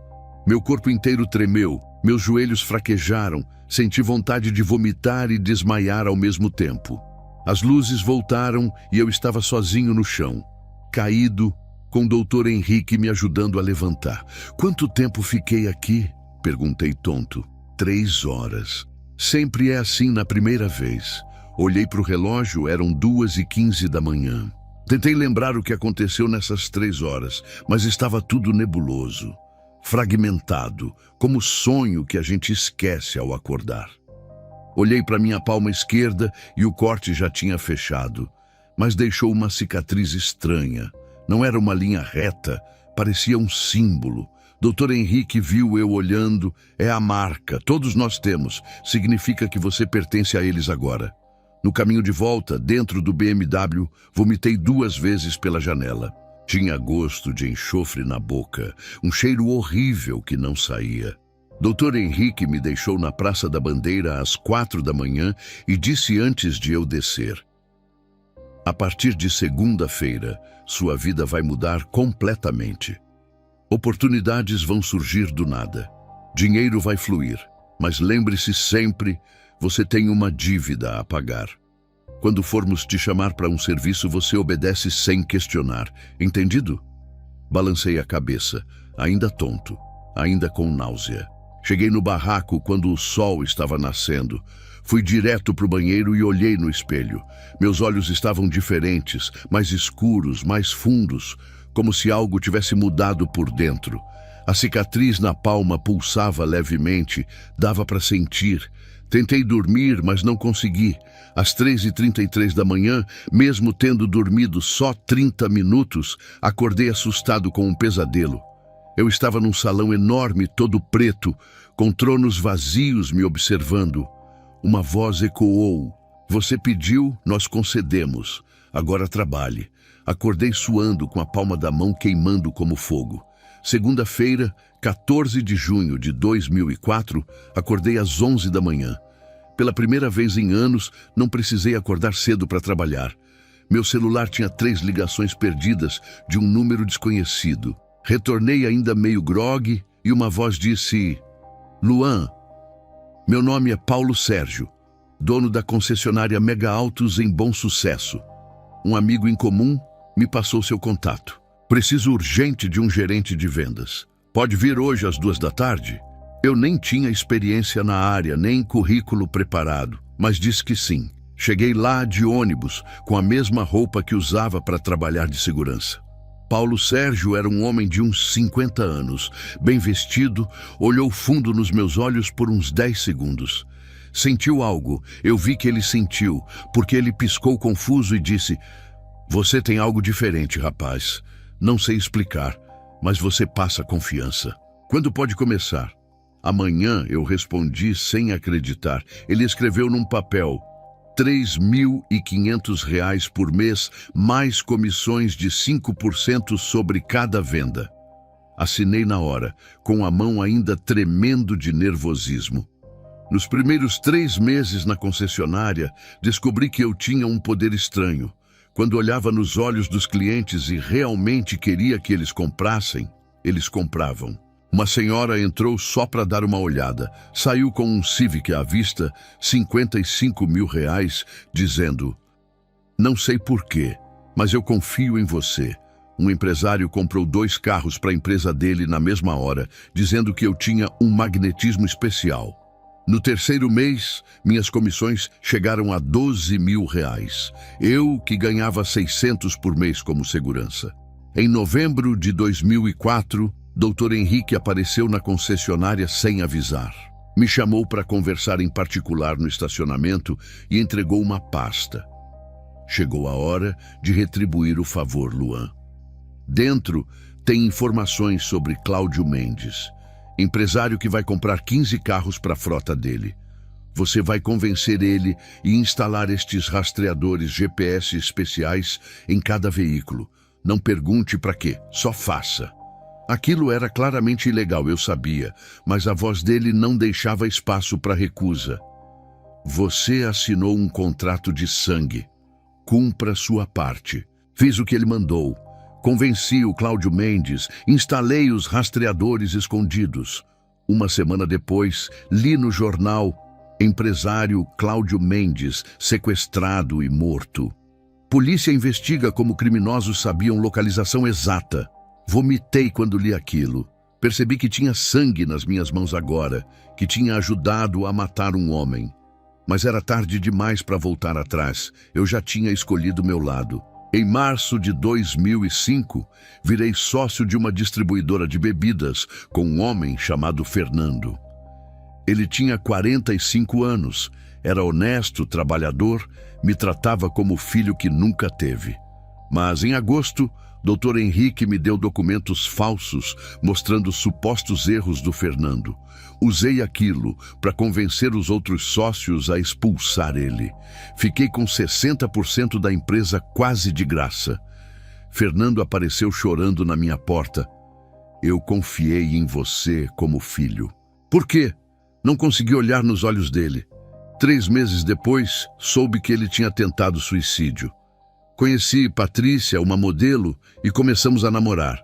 Meu corpo inteiro tremeu, meus joelhos fraquejaram, senti vontade de vomitar e desmaiar ao mesmo tempo. As luzes voltaram e eu estava sozinho no chão, caído, com o Dr. Henrique me ajudando a levantar. Quanto tempo fiquei aqui? Perguntei tonto. 3 horas. Sempre é assim na primeira vez. Olhei para o relógio, eram 2h15 da manhã. Tentei lembrar o que aconteceu nessas 3 horas, mas estava tudo nebuloso, fragmentado, como sonho que a gente esquece ao acordar. Olhei para minha palma esquerda e o corte já tinha fechado, mas deixou uma cicatriz estranha. Não era uma linha reta, parecia um símbolo. Dr. Henrique viu eu olhando, é a marca, todos nós temos, significa que você pertence a eles agora. No caminho de volta, dentro do BMW, vomitei 2 vezes pela janela. Tinha gosto de enxofre na boca, um cheiro horrível que não saía. Dr. Henrique me deixou na Praça da Bandeira às 4 da manhã e disse antes de eu descer: a partir de segunda-feira, sua vida vai mudar completamente. Oportunidades vão surgir do nada. Dinheiro vai fluir, mas lembre-se sempre, você tem uma dívida a pagar. Quando formos te chamar para um serviço, você obedece sem questionar. Entendido? Balancei a cabeça, ainda tonto, ainda com náusea. Cheguei no barraco quando o sol estava nascendo. Fui direto para o banheiro e olhei no espelho. Meus olhos estavam diferentes, mais escuros, mais fundos, como se algo tivesse mudado por dentro. A cicatriz na palma pulsava levemente, dava para sentir. Tentei dormir, mas não consegui. Às 3h33 da manhã, mesmo tendo dormido só 30 minutos, acordei assustado com um pesadelo. Eu estava num salão enorme, todo preto, com tronos vazios me observando. Uma voz ecoou: você pediu, nós concedemos. Agora trabalhe. Acordei suando, com a palma da mão queimando como fogo. Segunda-feira, 14 de junho de 2004, acordei às 11 da manhã. Pela primeira vez em anos, não precisei acordar cedo para trabalhar. Meu celular tinha 3 ligações perdidas de um número desconhecido. Retornei ainda meio grogue e uma voz disse: Luan, meu nome é Paulo Sérgio, dono da concessionária Mega Autos em Bom Sucesso. Um amigo em comum me passou seu contato. Preciso urgente de um gerente de vendas. Pode vir hoje às 2 da tarde? Eu nem tinha experiência na área, nem currículo preparado, mas disse que sim. Cheguei lá de ônibus, com a mesma roupa que usava para trabalhar de segurança. Paulo Sérgio era um homem de uns 50 anos, bem vestido, olhou fundo nos meus olhos por uns 10 segundos. Sentiu algo, eu vi que ele sentiu, porque ele piscou confuso e disse: você tem algo diferente, rapaz. Não sei explicar, mas você passa confiança. Quando pode começar? Amanhã, eu respondi sem acreditar. Ele escreveu num papel: R$ 3.500 por mês, mais comissões de 5% sobre cada venda. Assinei na hora, com a mão ainda tremendo de nervosismo. Nos primeiros 3 meses na concessionária, descobri que eu tinha um poder estranho. Quando olhava nos olhos dos clientes e realmente queria que eles comprassem, eles compravam. Uma senhora entrou só para dar uma olhada. Saiu com um Civic à vista, R$ 55 mil, dizendo: não sei porquê, mas eu confio em você. Um empresário comprou 2 carros para a empresa dele na mesma hora, dizendo que eu tinha um magnetismo especial. No 3º mês, minhas comissões chegaram a R$ 12 mil. Eu, que ganhava 600 por mês como segurança. Em novembro de 2004, Dr. Henrique apareceu na concessionária sem avisar. Me chamou para conversar em particular no estacionamento e entregou uma pasta. Chegou a hora de retribuir o favor, Luan. Dentro tem informações sobre Cláudio Mendes, empresário que vai comprar 15 carros para a frota dele. Você vai convencer ele e instalar estes rastreadores GPS especiais em cada veículo. Não pergunte para quê, só faça. Aquilo era claramente ilegal, eu sabia, mas a voz dele não deixava espaço para recusa. Você assinou um contrato de sangue. Cumpra sua parte. Fiz o que ele mandou. Convenci o Cláudio Mendes, instalei os rastreadores escondidos. Uma semana depois, li no jornal: empresário Cláudio Mendes, sequestrado e morto. Polícia investiga como criminosos sabiam localização exata. Vomitei quando li aquilo. Percebi que tinha sangue nas minhas mãos agora, que tinha ajudado a matar um homem. Mas era tarde demais para voltar atrás. Eu já tinha escolhido meu lado. Em março de 2005, virei sócio de uma distribuidora de bebidas com um homem chamado Fernando. Ele tinha 45 anos, era honesto, trabalhador, me tratava como filho que nunca teve. Mas em agosto, Dr. Henrique me deu documentos falsos mostrando supostos erros do Fernando. Usei aquilo para convencer os outros sócios a expulsar ele. Fiquei com 60% da empresa quase de graça. Fernando apareceu chorando na minha porta. Eu confiei em você como filho. Por quê? Não consegui olhar nos olhos dele. 3 meses depois, soube que ele tinha tentado suicídio. Conheci Patrícia, uma modelo, e começamos a namorar.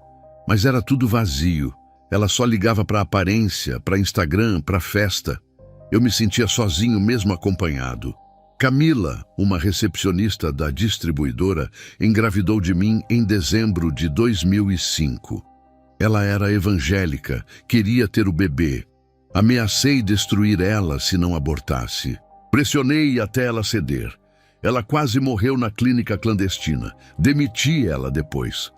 Mas era tudo vazio. Ela só ligava para aparência, para Instagram, para festa. Eu me sentia sozinho mesmo acompanhado. Camila, uma recepcionista da distribuidora, engravidou de mim em dezembro de 2005. Ela era evangélica, queria ter o bebê. Ameacei destruir ela se não abortasse. Pressionei até ela ceder. Ela quase morreu na clínica clandestina. Demiti ela depois.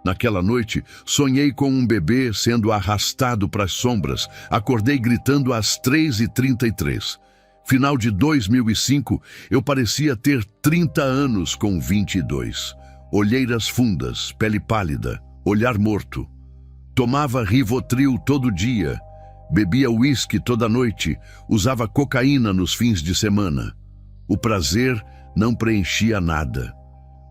Naquela noite, sonhei com um bebê sendo arrastado para as sombras. Acordei gritando às 3h33. Final de 2005, eu parecia ter 30 anos com 22. Olheiras fundas, pele pálida, olhar morto. Tomava Rivotril todo dia. Bebia uísque toda noite. Usava cocaína nos fins de semana. O prazer não preenchia nada.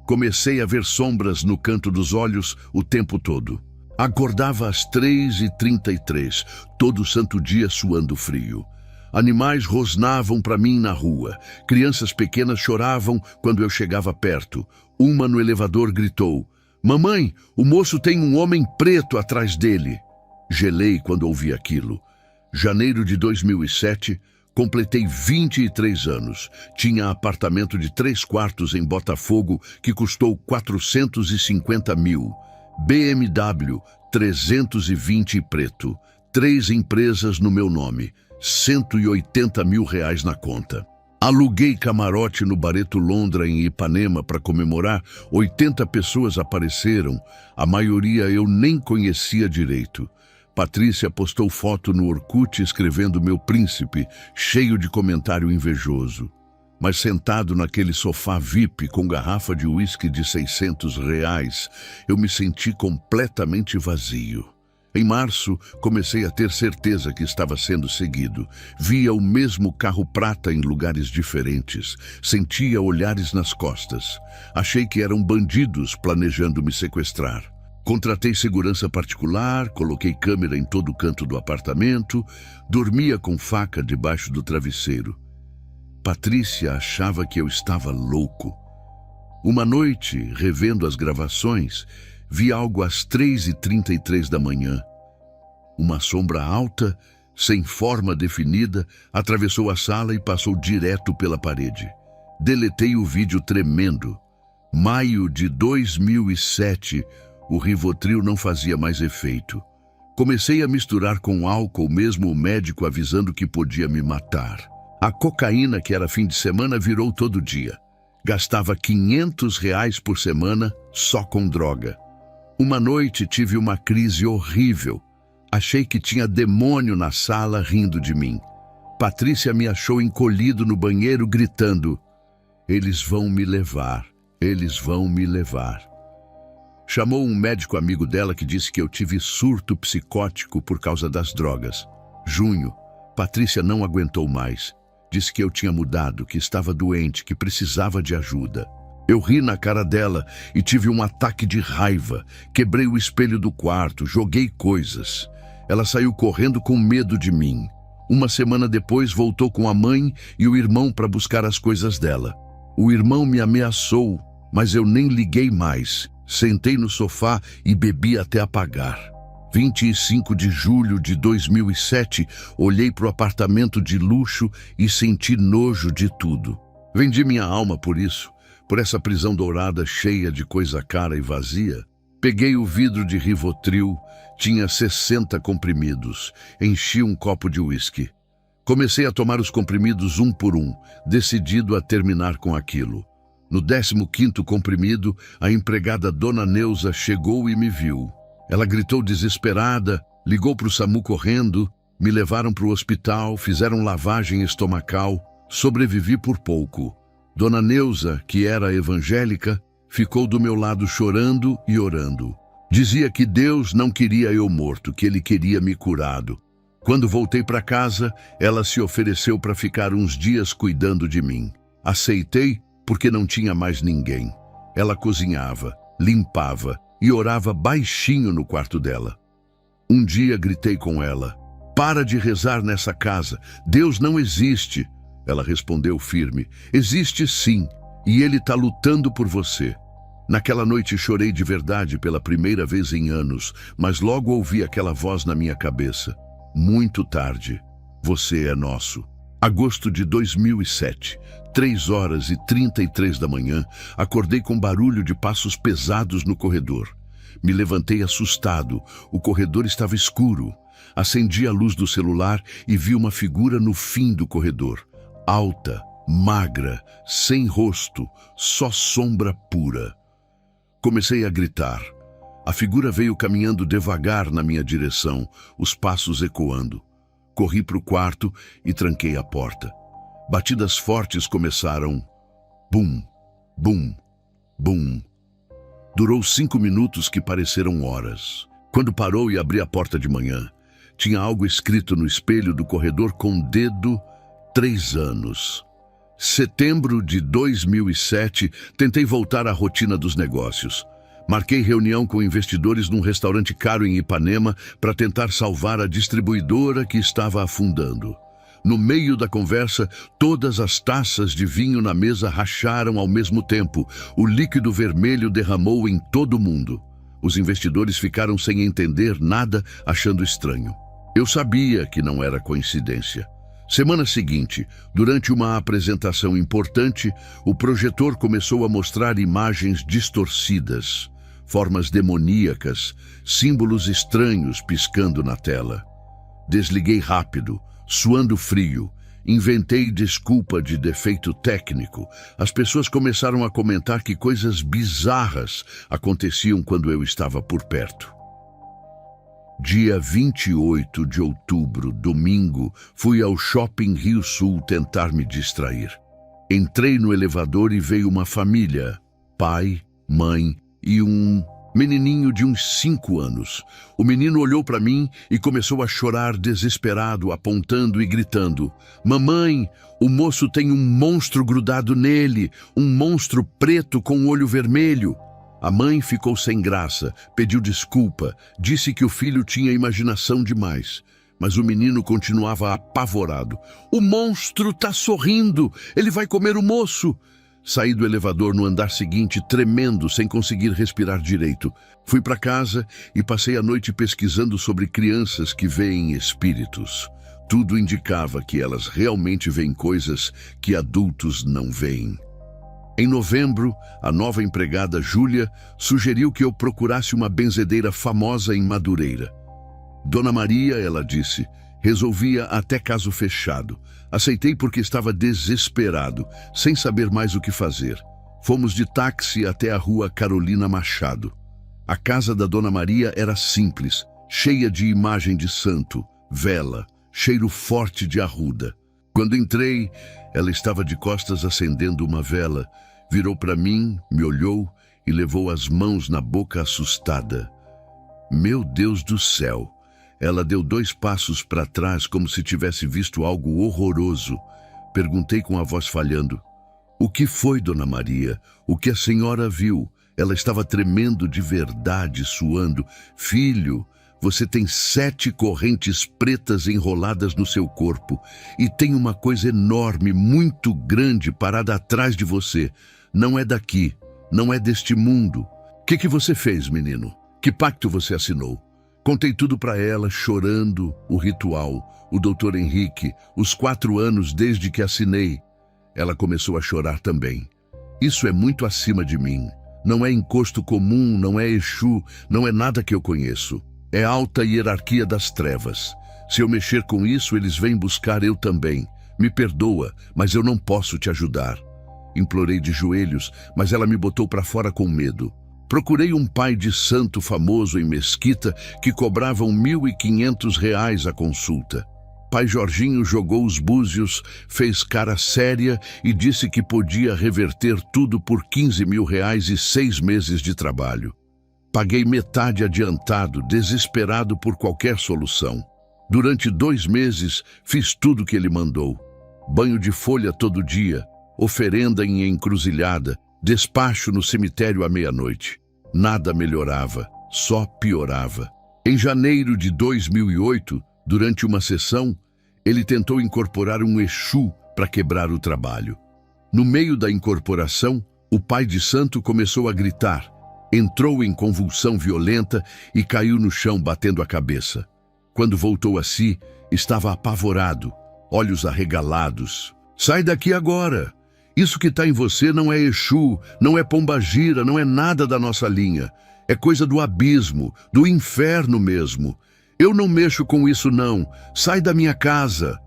Comecei a ver sombras no canto dos olhos o tempo todo. Acordava às 3h33, todo santo dia suando frio. Animais rosnavam para mim na rua. Crianças pequenas choravam quando eu chegava perto. Uma no elevador gritou: "Mamãe, o moço tem um homem preto atrás dele." Gelei quando ouvi aquilo. Janeiro de 2007, completei 23 anos. Tinha apartamento de 3 quartos em Botafogo que custou 450 mil. BMW 320 preto. 3 empresas no meu nome. 180 mil reais na conta. Aluguei camarote no Barreto Londra, em Ipanema, para comemorar. 80 pessoas apareceram. A maioria eu nem conhecia direito. Patrícia postou foto no Orkut escrevendo "meu príncipe", cheio de comentário invejoso. Mas sentado naquele sofá VIP com garrafa de uísque de 600 reais, eu me senti completamente vazio. Em março, comecei a ter certeza que estava sendo seguido. Via o mesmo carro prata em lugares diferentes. Sentia olhares nas costas. Achei que eram bandidos planejando me sequestrar. Contratei segurança particular, coloquei câmera em todo canto do apartamento, dormia com faca debaixo do travesseiro. Patrícia achava que eu estava louco. Uma noite, revendo as gravações, vi algo às 3h33 da manhã. Uma sombra alta, sem forma definida, atravessou a sala e passou direto pela parede. Deletei o vídeo tremendo. Maio de 2007, o Rivotril não fazia mais efeito. Comecei a misturar com álcool, mesmo o médico avisando que podia me matar. A cocaína, que era fim de semana, virou todo dia. Gastava 500 reais por semana só com droga. Uma noite tive uma crise horrível. Achei que tinha demônio na sala rindo de mim. Patrícia me achou encolhido no banheiro gritando: "Eles vão me levar, eles vão me levar." Chamou um médico amigo dela que disse que eu tive surto psicótico por causa das drogas. Junho, Patrícia não aguentou mais. Disse que eu tinha mudado, que estava doente, que precisava de ajuda. Eu ri na cara dela e tive um ataque de raiva. Quebrei o espelho do quarto, joguei coisas. Ela saiu correndo com medo de mim. Uma semana depois voltou com a mãe e o irmão para buscar as coisas dela. O irmão me ameaçou, mas eu nem liguei mais. Sentei no sofá e bebi até apagar. 25 de julho de 2007, olhei para o apartamento de luxo e senti nojo de tudo. Vendi minha alma por isso, por essa prisão dourada cheia de coisa cara e vazia. Peguei o vidro de Rivotril, tinha 60 comprimidos, enchi um copo de uísque. Comecei a tomar os comprimidos um por um, decidido a terminar com aquilo. No 15º comprimido, a empregada Dona Neuza chegou e me viu. Ela gritou desesperada, ligou para o SAMU correndo, me levaram para o hospital, fizeram lavagem estomacal, sobrevivi por pouco. Dona Neuza, que era evangélica, ficou do meu lado chorando e orando. Dizia que Deus não queria eu morto, que Ele queria me curado. Quando voltei para casa, ela se ofereceu para ficar uns dias cuidando de mim. Aceitei porque não tinha mais ninguém. Ela cozinhava, limpava e orava baixinho no quarto dela. Um dia gritei com ela: "Para de rezar nessa casa, Deus não existe." Ela respondeu firme: "Existe sim, e Ele está lutando por você." Naquela noite chorei de verdade pela primeira vez em anos, mas logo ouvi aquela voz na minha cabeça: "Muito tarde, você é nosso." Agosto de 2007, 3h33 da manhã, acordei com barulho de passos pesados no corredor. Me levantei assustado, o corredor estava escuro. Acendi a luz do celular e vi uma figura no fim do corredor. Alta, magra, sem rosto, só sombra pura. Comecei a gritar. A figura veio caminhando devagar na minha direção, os passos ecoando. Corri para o quarto e tranquei a porta. Batidas fortes começaram. Bum, bum, bum. Durou 5 minutos que pareceram horas. Quando parou e abri a porta de manhã, tinha algo escrito no espelho do corredor com dedo: 3 anos. Setembro de 2007, tentei voltar à rotina dos negócios. Marquei reunião com investidores num restaurante caro em Ipanema para tentar salvar a distribuidora que estava afundando. No meio da conversa, todas as taças de vinho na mesa racharam ao mesmo tempo. O líquido vermelho derramou em todo mundo. Os investidores ficaram sem entender nada, achando estranho. Eu sabia que não era coincidência. Semana seguinte, durante uma apresentação importante, o projetor começou a mostrar imagens distorcidas, formas demoníacas, símbolos estranhos piscando na tela. Desliguei rápido, suando frio. Inventei desculpa de defeito técnico. As pessoas começaram a comentar que coisas bizarras aconteciam quando eu estava por perto. Dia 28 de outubro, domingo, fui ao Shopping Rio Sul tentar me distrair. Entrei no elevador e veio uma família, pai, mãe e um menininho de uns 5 anos. O menino olhou para mim e começou a chorar desesperado, apontando e gritando: "Mamãe, o moço tem um monstro grudado nele, um monstro preto com olho vermelho." A mãe ficou sem graça, pediu desculpa, disse que o filho tinha imaginação demais. Mas o menino continuava apavorado. "O monstro está sorrindo! Ele vai comer o moço!" Saí do elevador no andar seguinte, tremendo, sem conseguir respirar direito. Fui para casa e passei a noite pesquisando sobre crianças que veem espíritos. Tudo indicava que elas realmente veem coisas que adultos não veem. Em novembro, a nova empregada Júlia sugeriu que eu procurasse uma benzedeira famosa em Madureira. Dona Maria, ela disse, resolvia até caso fechado. Aceitei porque estava desesperado, sem saber mais o que fazer. Fomos de táxi até a rua Carolina Machado. A casa da Dona Maria era simples, cheia de imagem de santo, vela, cheiro forte de arruda. Quando entrei, ela estava de costas acendendo uma vela, virou para mim, me olhou e levou as mãos na boca assustada. Meu Deus do céu! Ela deu 2 passos para trás como se tivesse visto algo horroroso. Perguntei com a voz falhando: "O que foi, Dona Maria? O que a senhora viu?" Ela estava tremendo de verdade, suando. "Filho, você tem 7 correntes pretas enroladas no seu corpo e tem uma coisa enorme, muito grande, parada atrás de você. Não é daqui, não é deste mundo. O que você fez, menino? Que pacto você assinou?" Contei tudo para ela, chorando, o ritual, o Dr. Henrique, os 4 anos desde que assinei. Ela começou a chorar também. "Isso é muito acima de mim. Não é encosto comum, não é Exu, não é nada que eu conheço. É alta hierarquia das trevas. Se eu mexer com isso, eles vêm buscar eu também. Me perdoa, mas eu não posso te ajudar. Implorei de joelhos, mas ela me botou para fora com medo. Procurei um pai de santo famoso em Mesquita que cobravam R$ 1.500 a consulta. Pai Jorginho jogou os búzios, fez cara séria e disse que podia reverter tudo por R$ 15.000 e 6 meses de trabalho. Paguei metade adiantado, desesperado por qualquer solução. Durante 2 meses, fiz tudo o que ele mandou. Banho de folha todo dia, oferenda em encruzilhada, despacho no cemitério à meia-noite. Nada melhorava, só piorava. Em janeiro de 2008, durante uma sessão, ele tentou incorporar um Exu para quebrar o trabalho. No meio da incorporação, o pai de santo começou a gritar, entrou em convulsão violenta e caiu no chão batendo a cabeça. Quando voltou a si, estava apavorado, olhos arregalados. Sai daqui agora! Isso que está em você não é Exu, não é pombagira, não é nada da nossa linha. É coisa do abismo, do inferno mesmo. Eu não mexo com isso não. Sai da minha casa.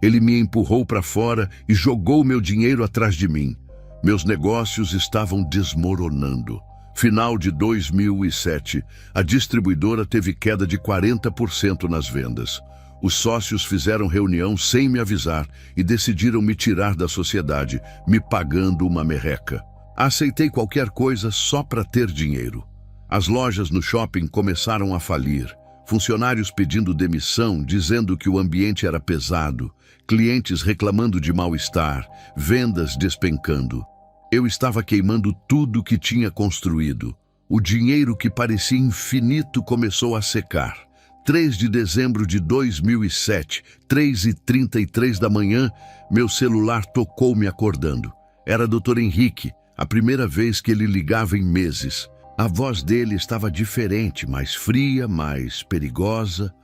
Ele me empurrou para fora e jogou meu dinheiro atrás de mim. Meus negócios estavam desmoronando. Final de 2007, a distribuidora teve queda de 40% nas vendas. Os sócios fizeram reunião sem me avisar e decidiram me tirar da sociedade, me pagando uma merreca. Aceitei qualquer coisa só para ter dinheiro. As lojas no shopping começaram a falir. Funcionários pedindo demissão, dizendo que o ambiente era pesado. Clientes reclamando de mal-estar. Vendas despencando. Eu estava queimando tudo que tinha construído. O dinheiro que parecia infinito começou a secar. 3 de dezembro de 2007, 3h33 da manhã, meu celular tocou me acordando. Era Dr. Henrique, a primeira vez que ele ligava em meses. A voz dele estava diferente, mais fria, mais perigosa.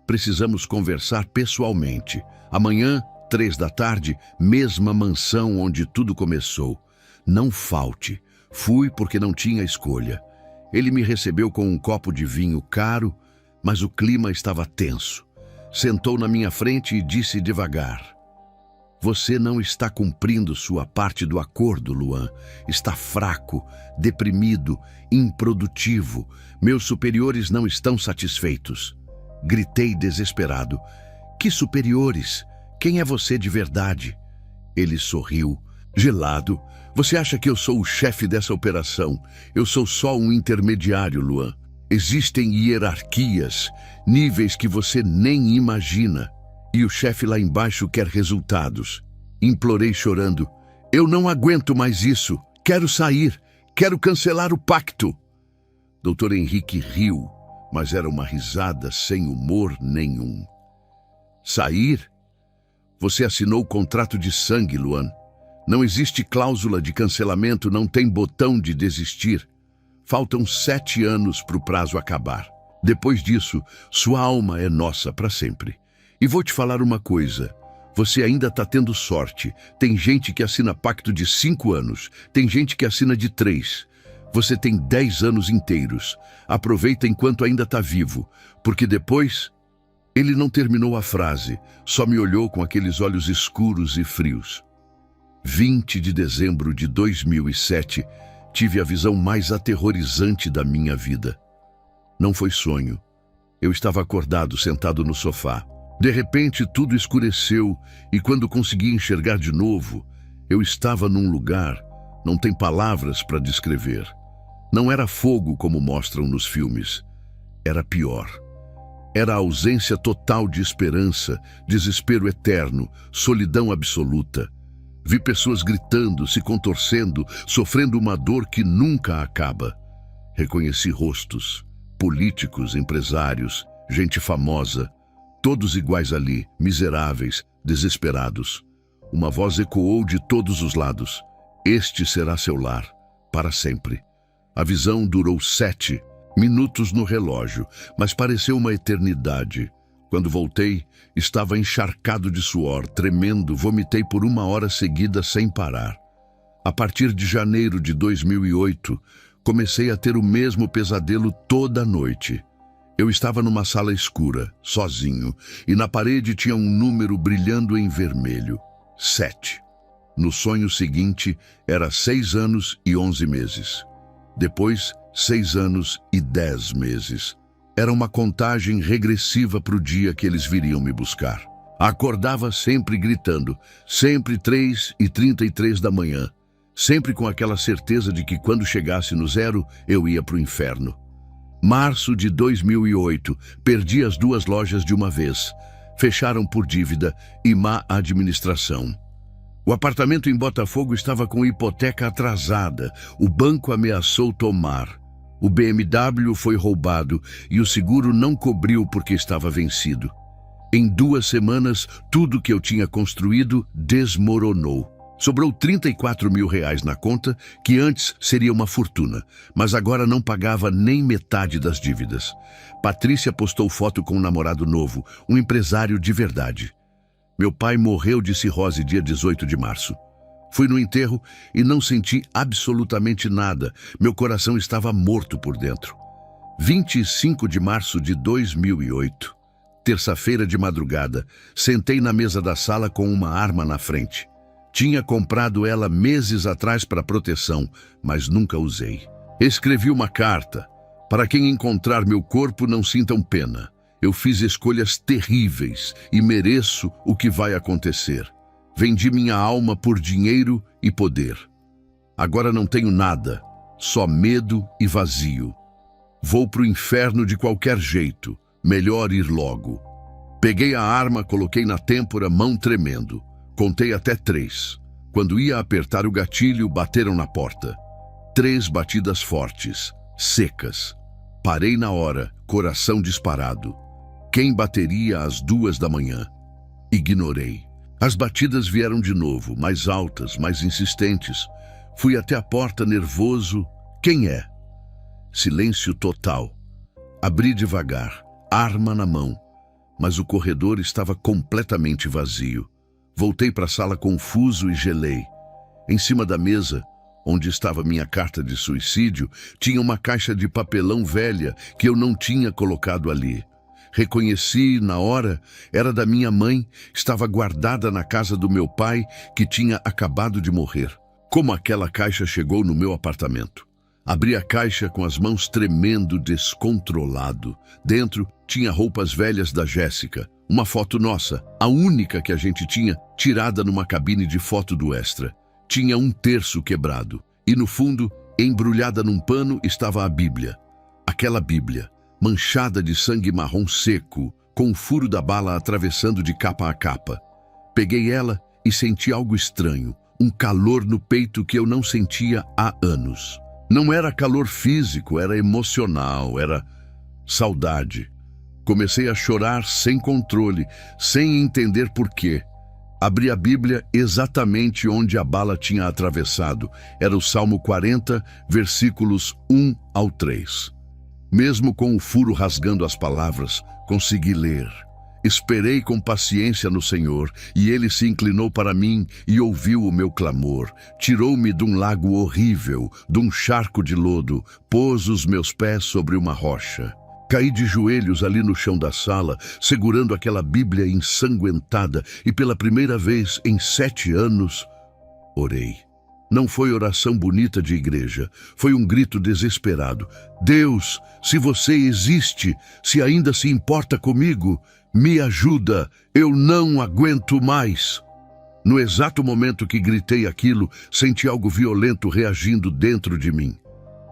Precisamos conversar pessoalmente. Amanhã, 3 da tarde, mesma mansão onde tudo começou. Não falte. Fui porque não tinha escolha. Ele me recebeu com um copo de vinho caro, mas o clima estava tenso. Sentou na minha frente e disse devagar: "Você não está cumprindo sua parte do acordo, Luan. Está fraco, deprimido, improdutivo. Meus superiores não estão satisfeitos." Gritei desesperado: "Que superiores? Quem é você de verdade?" Ele sorriu, gelado. "Você acha que eu sou o chefe dessa operação? Eu sou só um intermediário, Luan. Existem hierarquias, níveis que você nem imagina. E o chefe lá embaixo quer resultados." Implorei chorando: "Eu não aguento mais isso. Quero sair. Quero cancelar o pacto." Dr. Henrique riu, mas era uma risada sem humor nenhum. "Sair? Você assinou o contrato de sangue, Luan. Não existe cláusula de cancelamento, não tem botão de desistir. Faltam 7 anos para o prazo acabar. Depois disso, sua alma é nossa para sempre. E vou te falar uma coisa. Você ainda está tendo sorte. Tem gente que assina pacto de 5 anos. Tem gente que assina de 3. Você tem 10 anos inteiros. Aproveita enquanto ainda está vivo. Porque depois..." Ele não terminou a frase. Só me olhou com aqueles olhos escuros e frios. 20 de dezembro de 2007, tive a visão mais aterrorizante da minha vida. Não foi sonho. Eu estava acordado, sentado no sofá. De repente, tudo escureceu e quando consegui enxergar de novo, eu estava num lugar, não tem palavras para descrever. Não era fogo como mostram nos filmes. Era pior. Era a ausência total de esperança, desespero eterno, solidão absoluta. Vi pessoas gritando, se contorcendo, sofrendo uma dor que nunca acaba. Reconheci rostos, políticos, empresários, gente famosa, todos iguais ali, miseráveis, desesperados. Uma voz ecoou de todos os lados: "Este será seu lar, para sempre." A visão durou 7 minutos no relógio, mas pareceu uma eternidade. Quando voltei, estava encharcado de suor, tremendo, vomitei por 1 hora seguida sem parar. A partir de janeiro de 2008, comecei a ter o mesmo pesadelo toda noite. Eu estava numa sala escura, sozinho, e na parede tinha um número brilhando em vermelho: 7. No sonho seguinte, era 6 anos e 11 meses. Depois, 6 anos e 10 meses. Era uma contagem regressiva para o dia que eles viriam me buscar. Acordava sempre gritando, sempre 3h33 da manhã, sempre com aquela certeza de que quando chegasse no 0, eu ia para o inferno. Março de 2008, perdi as 2 lojas de uma vez. Fecharam por dívida e má administração. O apartamento em Botafogo estava com hipoteca atrasada. O banco ameaçou tomar. O BMW foi roubado e o seguro não cobriu porque estava vencido. Em 2 semanas, tudo que eu tinha construído desmoronou. Sobrou R$34 mil na conta, que antes seria uma fortuna, mas agora não pagava nem metade das dívidas. Patrícia postou foto com um namorado novo, um empresário de verdade. Meu pai morreu de cirrose dia 18 de março. Fui no enterro e não senti absolutamente nada. Meu coração estava morto por dentro. 25 de março de 2008. Terça-feira de madrugada, sentei na mesa da sala com uma arma na frente. Tinha comprado ela meses atrás para proteção, mas nunca usei. Escrevi uma carta. Para quem encontrar meu corpo, não sintam pena. Eu fiz escolhas terríveis e mereço o que vai acontecer. Vendi minha alma por dinheiro e poder. Agora não tenho nada, só medo e vazio. Vou pro inferno de qualquer jeito. Melhor ir logo. Peguei a arma, coloquei na têmpora, mão tremendo. Contei até 3. Quando ia apertar o gatilho, bateram na porta. 3 batidas fortes, secas. Parei na hora, coração disparado. Quem bateria às 2 da manhã? Ignorei. As batidas vieram de novo, mais altas, mais insistentes. Fui até a porta nervoso. Quem é? Silêncio total. Abri devagar, arma na mão. Mas o corredor estava completamente vazio. Voltei para a sala confuso e gelei. Em cima da mesa, onde estava minha carta de suicídio, tinha uma caixa de papelão velha que eu não tinha colocado ali. Reconheci na hora, era da minha mãe, estava guardada na casa do meu pai, que tinha acabado de morrer. Como aquela caixa chegou no meu apartamento? Abri a caixa com as mãos tremendo, descontrolado. Dentro tinha roupas velhas da Jéssica, uma foto nossa, a única que a gente tinha, tirada numa cabine de foto do Extra. Tinha 1/3 quebrado, e no fundo, embrulhada num pano, estava a Bíblia. Aquela Bíblia, manchada de sangue marrom seco, com o furo da bala atravessando de capa a capa. Peguei ela e senti algo estranho, um calor no peito que eu não sentia há anos. Não era calor físico, era emocional, era saudade. Comecei a chorar sem controle, sem entender por quê. Abri a Bíblia exatamente onde a bala tinha atravessado. Era o Salmo 40, versículos 1 ao 3. Mesmo com o furo rasgando as palavras, consegui ler. Esperei com paciência no Senhor, e Ele se inclinou para mim e ouviu o meu clamor. Tirou-me de um lago horrível, de um charco de lodo, pôs os meus pés sobre uma rocha. Caí de joelhos ali no chão da sala, segurando aquela Bíblia ensanguentada, e pela primeira vez em 7 anos, orei. Não foi oração bonita de igreja, foi um grito desesperado. Deus, se você existe, se ainda se importa comigo, me ajuda, eu não aguento mais. No exato momento que gritei aquilo, senti algo violento reagindo dentro de mim.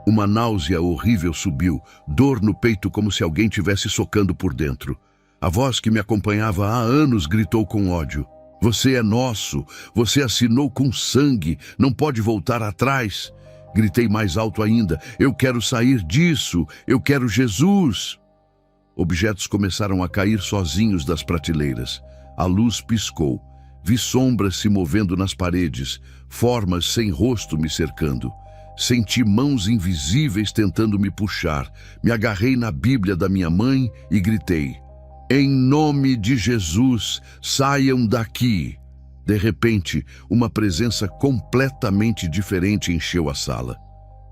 Uma náusea horrível subiu, dor no peito como se alguém tivesse socando por dentro. A voz que me acompanhava há anos gritou com ódio. Você é nosso, você assinou com sangue, não pode voltar atrás. Gritei mais alto ainda, eu quero sair disso, eu quero Jesus. Objetos começaram a cair sozinhos das prateleiras. A luz piscou. Vi sombras se movendo nas paredes, formas sem rosto me cercando. Senti mãos invisíveis tentando me puxar. Me agarrei na Bíblia da minha mãe e gritei: em nome de Jesus, saiam daqui. De repente, uma presença completamente diferente encheu a sala.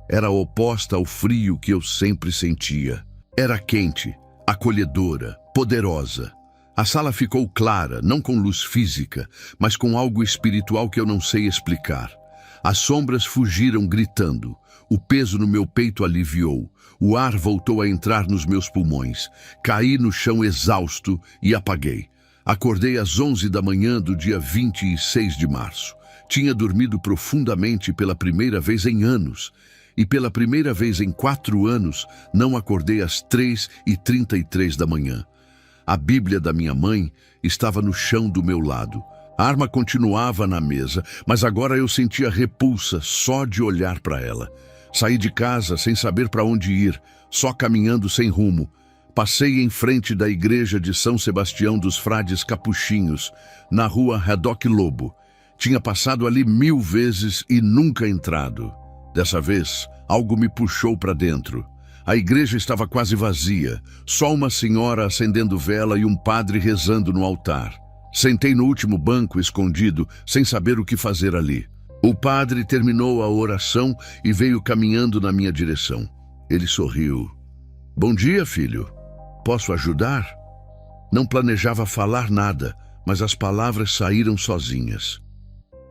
Era oposta ao frio que eu sempre sentia. Era quente, acolhedora, poderosa. A sala ficou clara, não com luz física, mas com algo espiritual que eu não sei explicar. As sombras fugiram gritando. O peso no meu peito aliviou. O ar voltou a entrar nos meus pulmões. Caí no chão exausto e apaguei. Acordei às 11 da manhã do dia 26 de março. Tinha dormido profundamente pela primeira vez em anos. E pela primeira vez em 4 anos, não acordei às 3h33 da manhã. A Bíblia da minha mãe estava no chão do meu lado. A arma continuava na mesa, mas agora eu sentia repulsa só de olhar para ela. Saí de casa sem saber para onde ir, só caminhando sem rumo. Passei em frente da igreja de São Sebastião dos Frades Capuchinhos, na rua Radoc Lobo. Tinha passado ali 1000 vezes e nunca entrado. Dessa vez, algo me puxou para dentro. A igreja estava quase vazia, só uma senhora acendendo vela e um padre rezando no altar. Sentei no último banco escondido, sem saber o que fazer ali. O padre terminou a oração e veio caminhando na minha direção. Ele sorriu. Bom dia, filho. Posso ajudar? Não planejava falar nada, mas as palavras saíram sozinhas.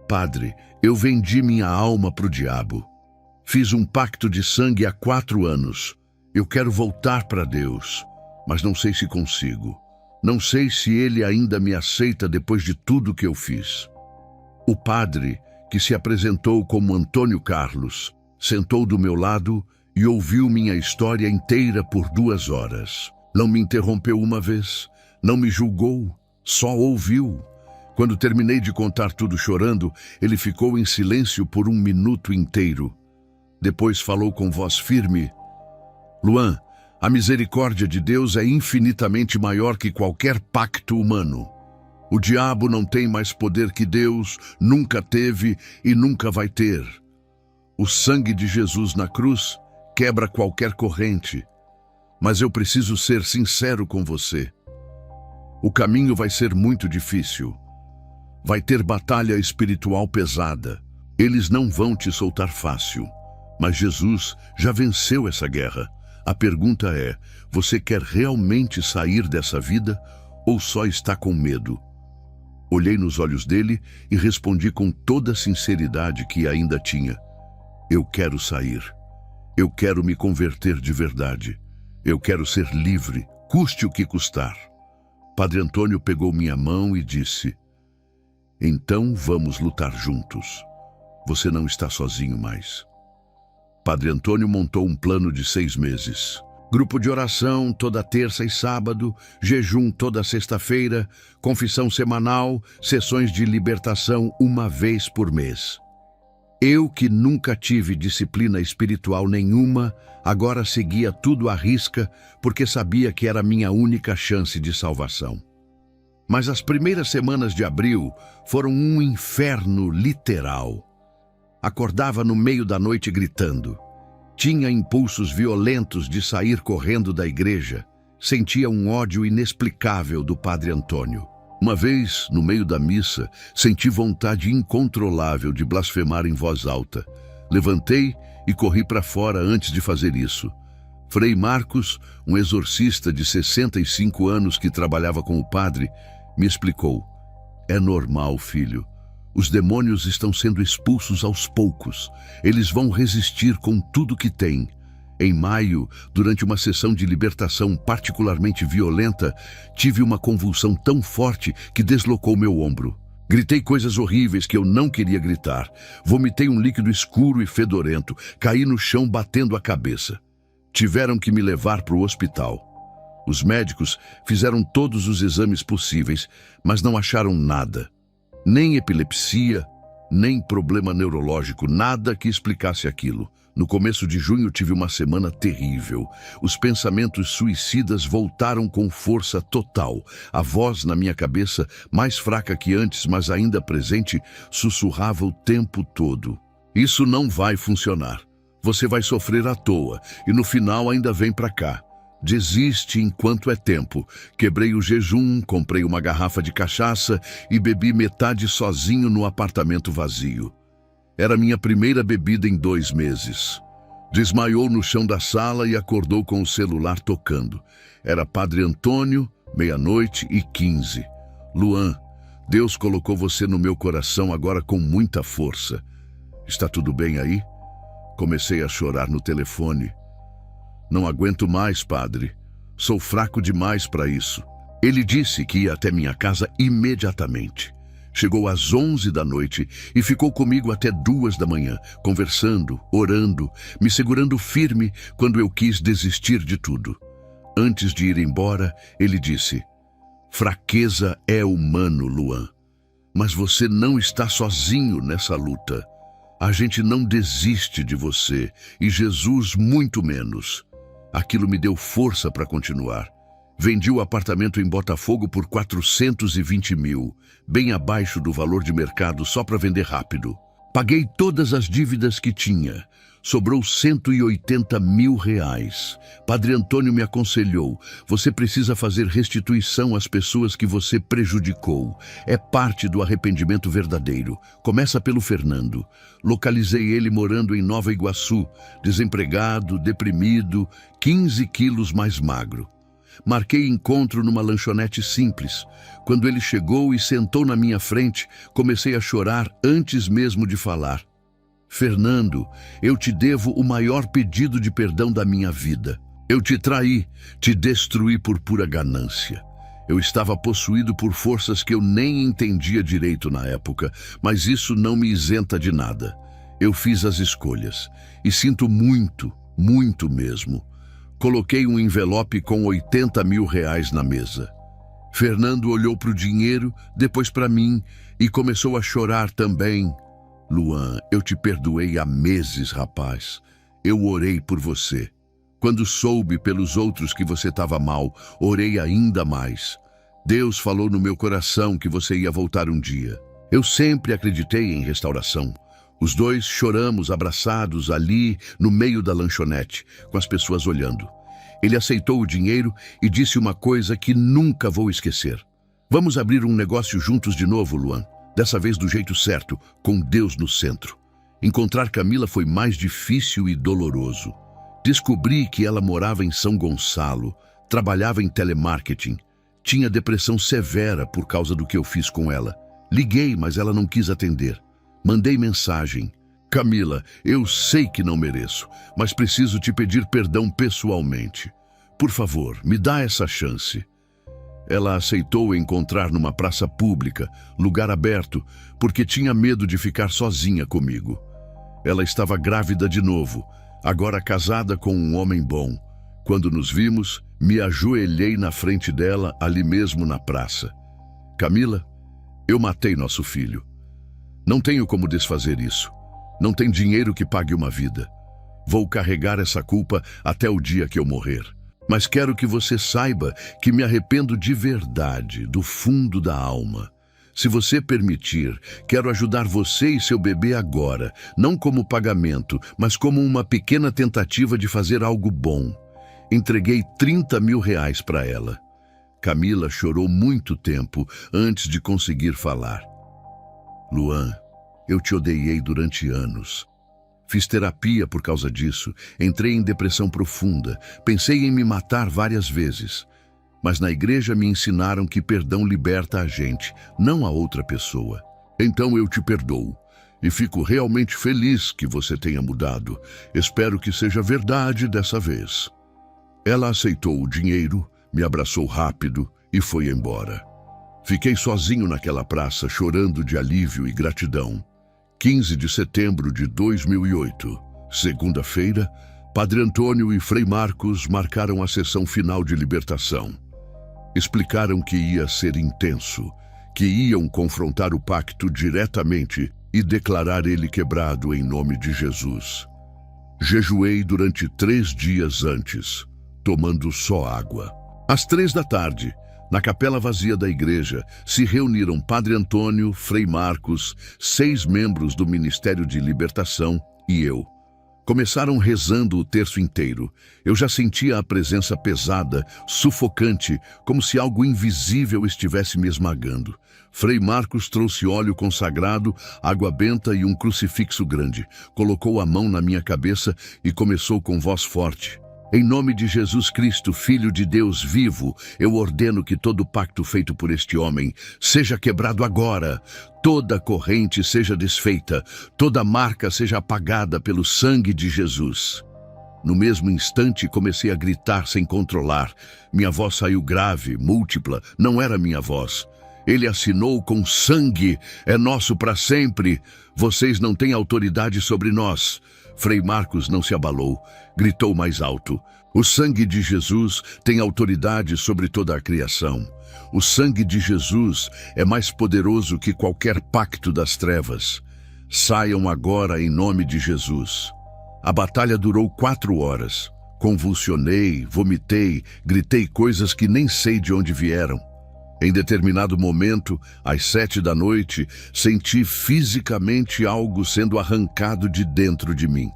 Padre, eu vendi minha alma para o diabo. Fiz um pacto de sangue há 4 anos. Eu quero voltar para Deus, mas não sei se consigo. Não sei se Ele ainda me aceita depois de tudo que eu fiz. O padre, que se apresentou como Antônio Carlos, sentou do meu lado e ouviu minha história inteira por 2 horas. Não me interrompeu uma vez, não me julgou, só ouviu. Quando terminei de contar tudo chorando, ele ficou em silêncio por 1 minuto inteiro. Depois falou com voz firme: Luan, a misericórdia de Deus é infinitamente maior que qualquer pacto humano. O diabo não tem mais poder que Deus, nunca teve e nunca vai ter. O sangue de Jesus na cruz quebra qualquer corrente. Mas eu preciso ser sincero com você. O caminho vai ser muito difícil. Vai ter batalha espiritual pesada. Eles não vão te soltar fácil. Mas Jesus já venceu essa guerra. A pergunta é, você quer realmente sair dessa vida ou só está com medo? Olhei nos olhos dele e respondi com toda a sinceridade que ainda tinha. Eu quero sair. Eu quero me converter de verdade. Eu quero ser livre, custe o que custar. Padre Antônio pegou minha mão e disse: então vamos lutar juntos. Você não está sozinho mais. Padre Antônio montou um plano de 6 meses. Grupo de oração toda terça e sábado, jejum toda sexta-feira, confissão semanal, sessões de libertação 1 vez por mês. Eu, que nunca tive disciplina espiritual nenhuma, agora seguia tudo à risca porque sabia que era minha única chance de salvação. Mas as primeiras semanas de abril foram um inferno literal. Acordava no meio da noite gritando. Tinha impulsos violentos de sair correndo da igreja. Sentia um ódio inexplicável do Padre Antônio. Uma vez, no meio da missa, senti vontade incontrolável de blasfemar em voz alta. Levantei e corri para fora antes de fazer isso. Frei Marcos, um exorcista de 65 anos que trabalhava com o padre, me explicou. É normal, filho. Os demônios estão sendo expulsos aos poucos. Eles vão resistir com tudo que têm. Em maio, durante uma sessão de libertação particularmente violenta, tive uma convulsão tão forte que deslocou meu ombro. Gritei coisas horríveis que eu não queria gritar. Vomitei um líquido escuro e fedorento. Caí no chão batendo a cabeça. Tiveram que me levar para o hospital. Os médicos fizeram todos os exames possíveis, mas não acharam nada. Nem epilepsia, nem problema neurológico, nada que explicasse aquilo. No começo de junho tive uma semana terrível. Os pensamentos suicidas voltaram com força total. A voz na minha cabeça, mais fraca que antes, mas ainda presente, sussurrava o tempo todo. Isso não vai funcionar. Você vai sofrer à toa e no final ainda vem para cá. Desiste enquanto é tempo. Quebrei o jejum, comprei uma garrafa de cachaça e bebi metade sozinho no apartamento vazio. Era minha primeira bebida em 2 meses. Desmaiou no chão da sala e acordou com o celular tocando. Era Padre Antônio, 00:15. Luan, Deus colocou você no meu coração agora com muita força. Está tudo bem aí? Comecei a chorar no telefone. Não aguento mais, padre. Sou fraco demais para isso. Ele disse que ia até minha casa imediatamente. Chegou às 11 da noite e ficou comigo até 2 da manhã, conversando, orando, me segurando firme quando eu quis desistir de tudo. Antes de ir embora, ele disse: fraqueza é humano, Luan, mas você não está sozinho nessa luta. A gente não desiste de você e Jesus muito menos. Aquilo me deu força para continuar. Vendi o apartamento em Botafogo por 420 mil, bem abaixo do valor de mercado só para vender rápido. Paguei todas as dívidas que tinha. Sobrou 180 mil reais. Padre Antônio me aconselhou: você precisa fazer restituição às pessoas que você prejudicou. É parte do arrependimento verdadeiro. Começa pelo Fernando. Localizei ele morando em Nova Iguaçu, desempregado, deprimido, 15 quilos mais magro. Marquei encontro numa lanchonete simples. Quando ele chegou e sentou na minha frente, comecei a chorar antes mesmo de falar. Fernando, eu te devo o maior pedido de perdão da minha vida. Eu te traí, te destruí por pura ganância. Eu estava possuído por forças que eu nem entendia direito na época, mas isso não me isenta de nada. Eu fiz as escolhas e sinto muito, muito mesmo. Coloquei um envelope com 80 mil reais na mesa. Fernando olhou para o dinheiro, depois para mim e começou a chorar também. Luan, eu te perdoei há meses, rapaz. Eu orei por você. Quando soube pelos outros que você estava mal, orei ainda mais. Deus falou no meu coração que você ia voltar um dia. Eu sempre acreditei em restauração. Os dois choramos abraçados ali no meio da lanchonete, com as pessoas olhando. Ele aceitou o dinheiro e disse uma coisa que nunca vou esquecer. Vamos abrir um negócio juntos de novo, Luan. Dessa vez do jeito certo, com Deus no centro. Encontrar Camila foi mais difícil e doloroso. Descobri que ela morava em São Gonçalo, trabalhava em telemarketing. Tinha depressão severa por causa do que eu fiz com ela. Liguei, mas ela não quis atender. Mandei mensagem: Camila, eu sei que não mereço, mas preciso te pedir perdão pessoalmente. Por favor, me dá essa chance. Ela aceitou encontrar numa praça pública, lugar aberto, porque tinha medo de ficar sozinha comigo. Ela estava grávida de novo, agora casada com um homem bom. Quando nos vimos, me ajoelhei na frente dela, ali mesmo na praça. Camila, eu matei nosso filho. Não tenho como desfazer isso. Não tem dinheiro que pague uma vida. Vou carregar essa culpa até o dia que eu morrer. Mas quero que você saiba que me arrependo de verdade, do fundo da alma. Se você permitir, quero ajudar você e seu bebê agora, não como pagamento, mas como uma pequena tentativa de fazer algo bom. Entreguei 30 mil reais para ela. Camila chorou muito tempo antes de conseguir falar. Luan, eu te odiei durante anos. Fiz terapia por causa disso, entrei em depressão profunda, pensei em me matar várias vezes. Mas na igreja me ensinaram que perdão liberta a gente, não a outra pessoa. Então eu te perdoo e fico realmente feliz que você tenha mudado. Espero que seja verdade dessa vez. Ela aceitou o dinheiro, me abraçou rápido e foi embora. Fiquei sozinho naquela praça, chorando de alívio e gratidão. 15 de setembro de 2008, segunda-feira, Padre Antônio e Frei Marcos marcaram a sessão final de libertação. Explicaram que ia ser intenso, que iam confrontar o pacto diretamente e declarar ele quebrado em nome de Jesus. Jejuei durante 3 dias antes, tomando só água. Às 3 da tarde, na capela vazia da igreja, se reuniram Padre Antônio, Frei Marcos, 6 membros do Ministério de Libertação e eu. Começaram rezando o terço inteiro. Eu já sentia a presença pesada, sufocante, como se algo invisível estivesse me esmagando. Frei Marcos trouxe óleo consagrado, água benta e um crucifixo grande. Colocou a mão na minha cabeça e começou com voz forte. Em nome de Jesus Cristo, Filho de Deus vivo, eu ordeno que todo pacto feito por este homem seja quebrado agora. Toda corrente seja desfeita, toda marca seja apagada pelo sangue de Jesus. No mesmo instante, comecei a gritar sem controlar. Minha voz saiu grave, múltipla, não era minha voz. Ele assinou com sangue, é nosso para sempre. Vocês não têm autoridade sobre nós. Frei Marcos não se abalou, gritou mais alto. O sangue de Jesus tem autoridade sobre toda a criação. O sangue de Jesus é mais poderoso que qualquer pacto das trevas. Saiam agora em nome de Jesus. A batalha durou 4 horas. Convulsionei, vomitei, gritei coisas que nem sei de onde vieram. Em determinado momento, às 7 da noite, senti fisicamente algo sendo arrancado de dentro de mim.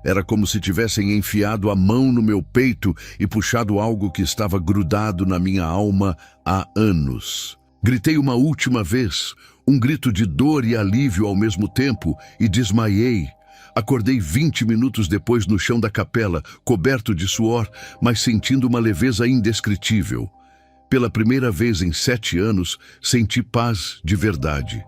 Era como se tivessem enfiado a mão no meu peito e puxado algo que estava grudado na minha alma há anos. Gritei uma última vez, um grito de dor e alívio ao mesmo tempo, e desmaiei. Acordei 20 minutos depois no chão da capela, coberto de suor, mas sentindo uma leveza indescritível. Pela primeira vez em 7 anos, senti paz de verdade.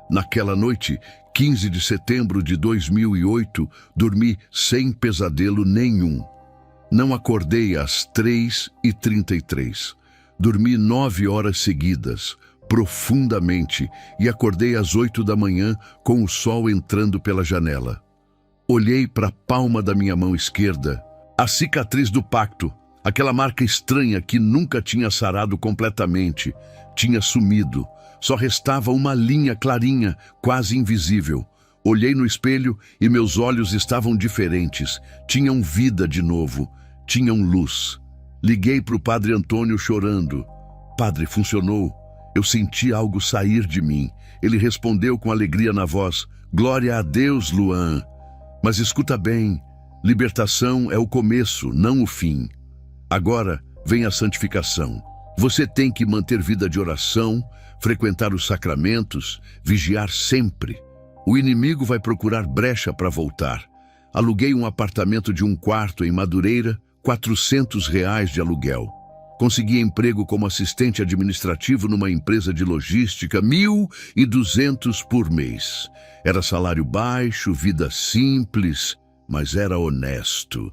Naquela noite, 15 de setembro de 2008, dormi sem pesadelo nenhum. Não acordei às 3h33. Dormi 9 horas seguidas, profundamente, e acordei às 8 da manhã com o sol entrando pela janela. Olhei para a palma da minha mão esquerda, a cicatriz do pacto. Aquela marca estranha que nunca tinha sarado completamente, tinha sumido. Só restava uma linha clarinha, quase invisível. Olhei no espelho e meus olhos estavam diferentes. Tinham vida de novo, tinham luz. Liguei para o Padre Antônio chorando. Padre, funcionou. Eu senti algo sair de mim. Ele respondeu com alegria na voz. Glória a Deus, Luan. Mas escuta bem, libertação é o começo, não o fim. Agora vem a santificação. Você tem que manter vida de oração, frequentar os sacramentos, vigiar sempre. O inimigo vai procurar brecha para voltar. Aluguei um apartamento de 1 quarto em Madureira, R$ 400 de aluguel. Consegui emprego como assistente administrativo numa empresa de logística, 1.200 por mês. Era salário baixo, vida simples, mas era honesto.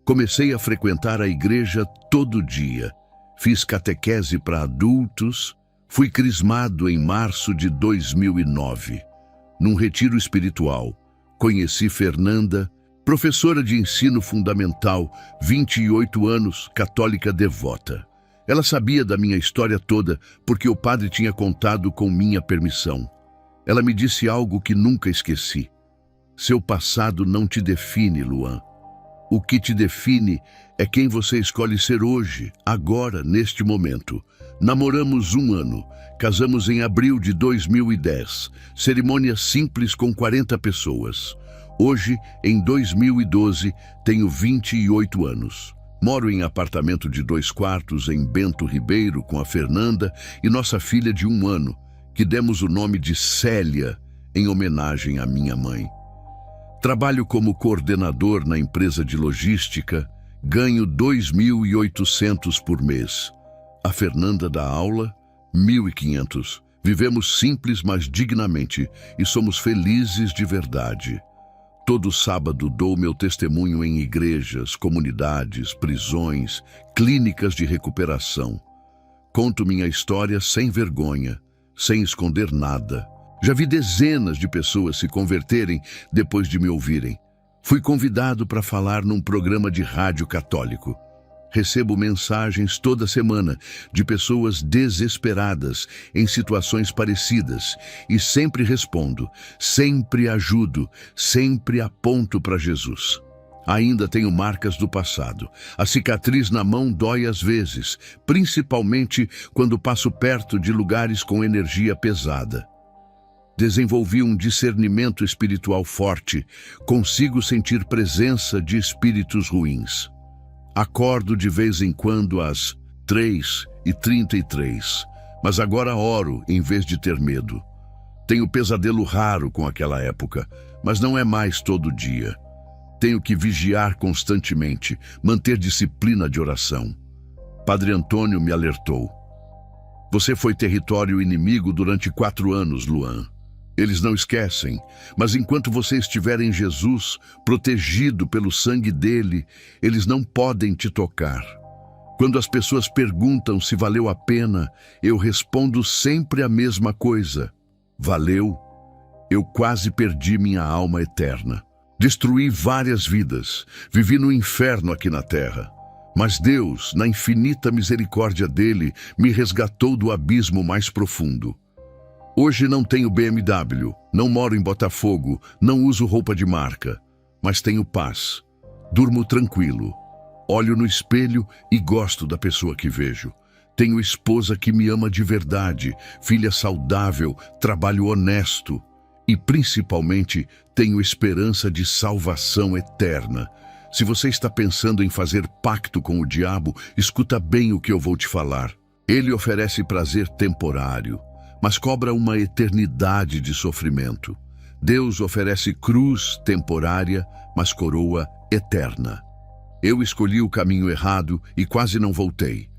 Comecei a frequentar a igreja todo dia. Fiz catequese para adultos. Fui crismado em março de 2009. Num retiro espiritual, conheci Fernanda, professora de ensino fundamental, 28 anos, católica devota. Ela sabia da minha história toda porque o padre tinha contado com minha permissão. Ela me disse algo que nunca esqueci. Seu passado não te define, Luan. O que te define é quem você escolhe ser hoje, agora, neste momento. Namoramos 1 ano, casamos em abril de 2010, cerimônia simples com 40 pessoas. Hoje, em 2012, tenho 28 anos. Moro em apartamento de 2 quartos em Bento Ribeiro com a Fernanda e nossa filha de 1 ano, que demos o nome de Célia, em homenagem à minha mãe. Trabalho como coordenador na empresa de logística, ganho 2.800 por mês. A Fernanda dá aula, 1.500. Vivemos simples, mas dignamente, e somos felizes de verdade. Todo sábado dou meu testemunho em igrejas, comunidades, prisões, clínicas de recuperação. Conto minha história sem vergonha, sem esconder nada. Já vi dezenas de pessoas se converterem depois de me ouvirem. Fui convidado para falar num programa de rádio católico. Recebo mensagens toda semana de pessoas desesperadas em situações parecidas e sempre respondo, sempre ajudo, sempre aponto para Jesus. Ainda tenho marcas do passado. A cicatriz na mão dói às vezes, principalmente quando passo perto de lugares com energia pesada. Desenvolvi um discernimento espiritual forte. Consigo sentir presença de espíritos ruins. Acordo de vez em quando às 3h33, mas agora oro em vez de ter medo. Tenho pesadelo raro com aquela época, mas não é mais todo dia. Tenho que vigiar constantemente, manter disciplina de oração. Padre Antônio me alertou. Você foi território inimigo durante 4 anos, Luan. Eles não esquecem, mas enquanto você estiver em Jesus, protegido pelo sangue dele, eles não podem te tocar. Quando as pessoas perguntam se valeu a pena, eu respondo sempre a mesma coisa. Valeu. Eu quase perdi minha alma eterna. Destruí várias vidas, vivi no inferno aqui na terra. Mas Deus, na infinita misericórdia dele, me resgatou do abismo mais profundo. Hoje não tenho BMW, não moro em Botafogo, não uso roupa de marca, mas tenho paz. Durmo tranquilo, olho no espelho e gosto da pessoa que vejo. Tenho esposa que me ama de verdade, filha saudável, trabalho honesto e, principalmente, tenho esperança de salvação eterna. Se você está pensando em fazer pacto com o diabo, escuta bem o que eu vou te falar. Ele oferece prazer temporário, mas cobra uma eternidade de sofrimento. Deus oferece cruz temporária, mas coroa eterna. Eu escolhi o caminho errado e quase não voltei.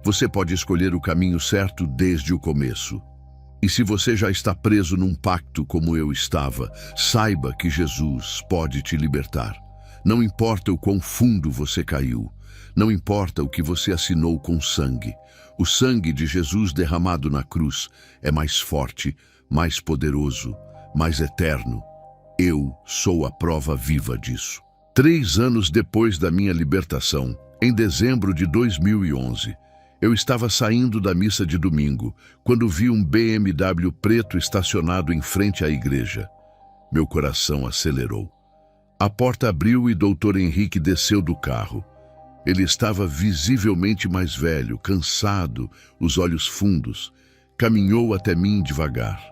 Você pode escolher o caminho certo desde o começo. E se você já está preso num pacto como eu estava, saiba que Jesus pode te libertar. Não importa o quão fundo você caiu, não importa o que você assinou com sangue. O sangue de Jesus derramado na cruz é mais forte, mais poderoso, mais eterno. Eu sou a prova viva disso. 3 anos depois da minha libertação, em dezembro de 2011, eu estava saindo da missa de domingo, quando vi um BMW preto estacionado em frente à igreja. Meu coração acelerou. A porta abriu e Dr. Henrique desceu do carro. Ele estava visivelmente mais velho, cansado, os olhos fundos. Caminhou até mim devagar.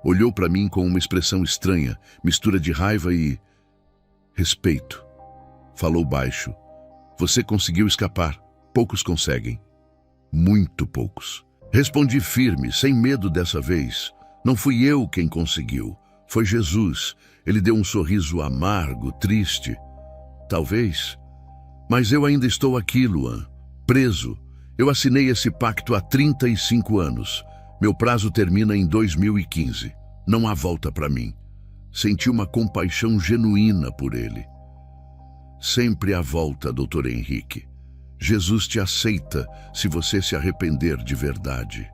Olhou para mim com uma expressão estranha, mistura de raiva e respeito. Falou baixo. Você conseguiu escapar. Poucos conseguem. Muito poucos. Respondi firme, sem medo dessa vez. Não fui eu quem conseguiu. Foi Jesus. Ele deu um sorriso amargo, triste. Talvez. Mas eu ainda estou aqui, Luan. Preso. Eu assinei esse pacto há 35 anos. Meu prazo termina em 2015. Não há volta para mim. Senti uma compaixão genuína por ele. Sempre há volta, Dr. Henrique. Jesus te aceita se você se arrepender de verdade.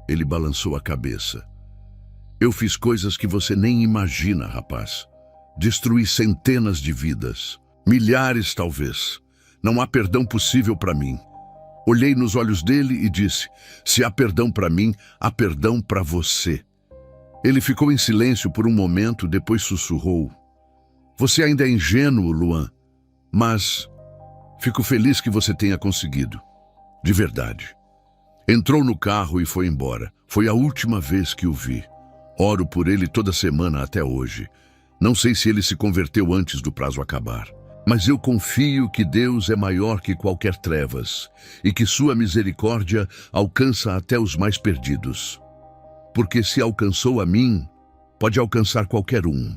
Ele balançou a cabeça. Eu fiz coisas que você nem imagina, rapaz. Destruí centenas de vidas. Milhares, talvez. Não há perdão possível para mim. Olhei nos olhos dele e disse, se há perdão para mim, há perdão para você. Ele ficou em silêncio por um momento, depois sussurrou. Você ainda é ingênuo, Luan, mas fico feliz que você tenha conseguido. De verdade. Entrou no carro e foi embora. Foi a última vez que o vi. Oro por ele toda semana até hoje. Não sei se ele se converteu antes do prazo acabar. Mas eu confio que Deus é maior que qualquer trevas e que sua misericórdia alcança até os mais perdidos. Porque se alcançou a mim, pode alcançar qualquer um.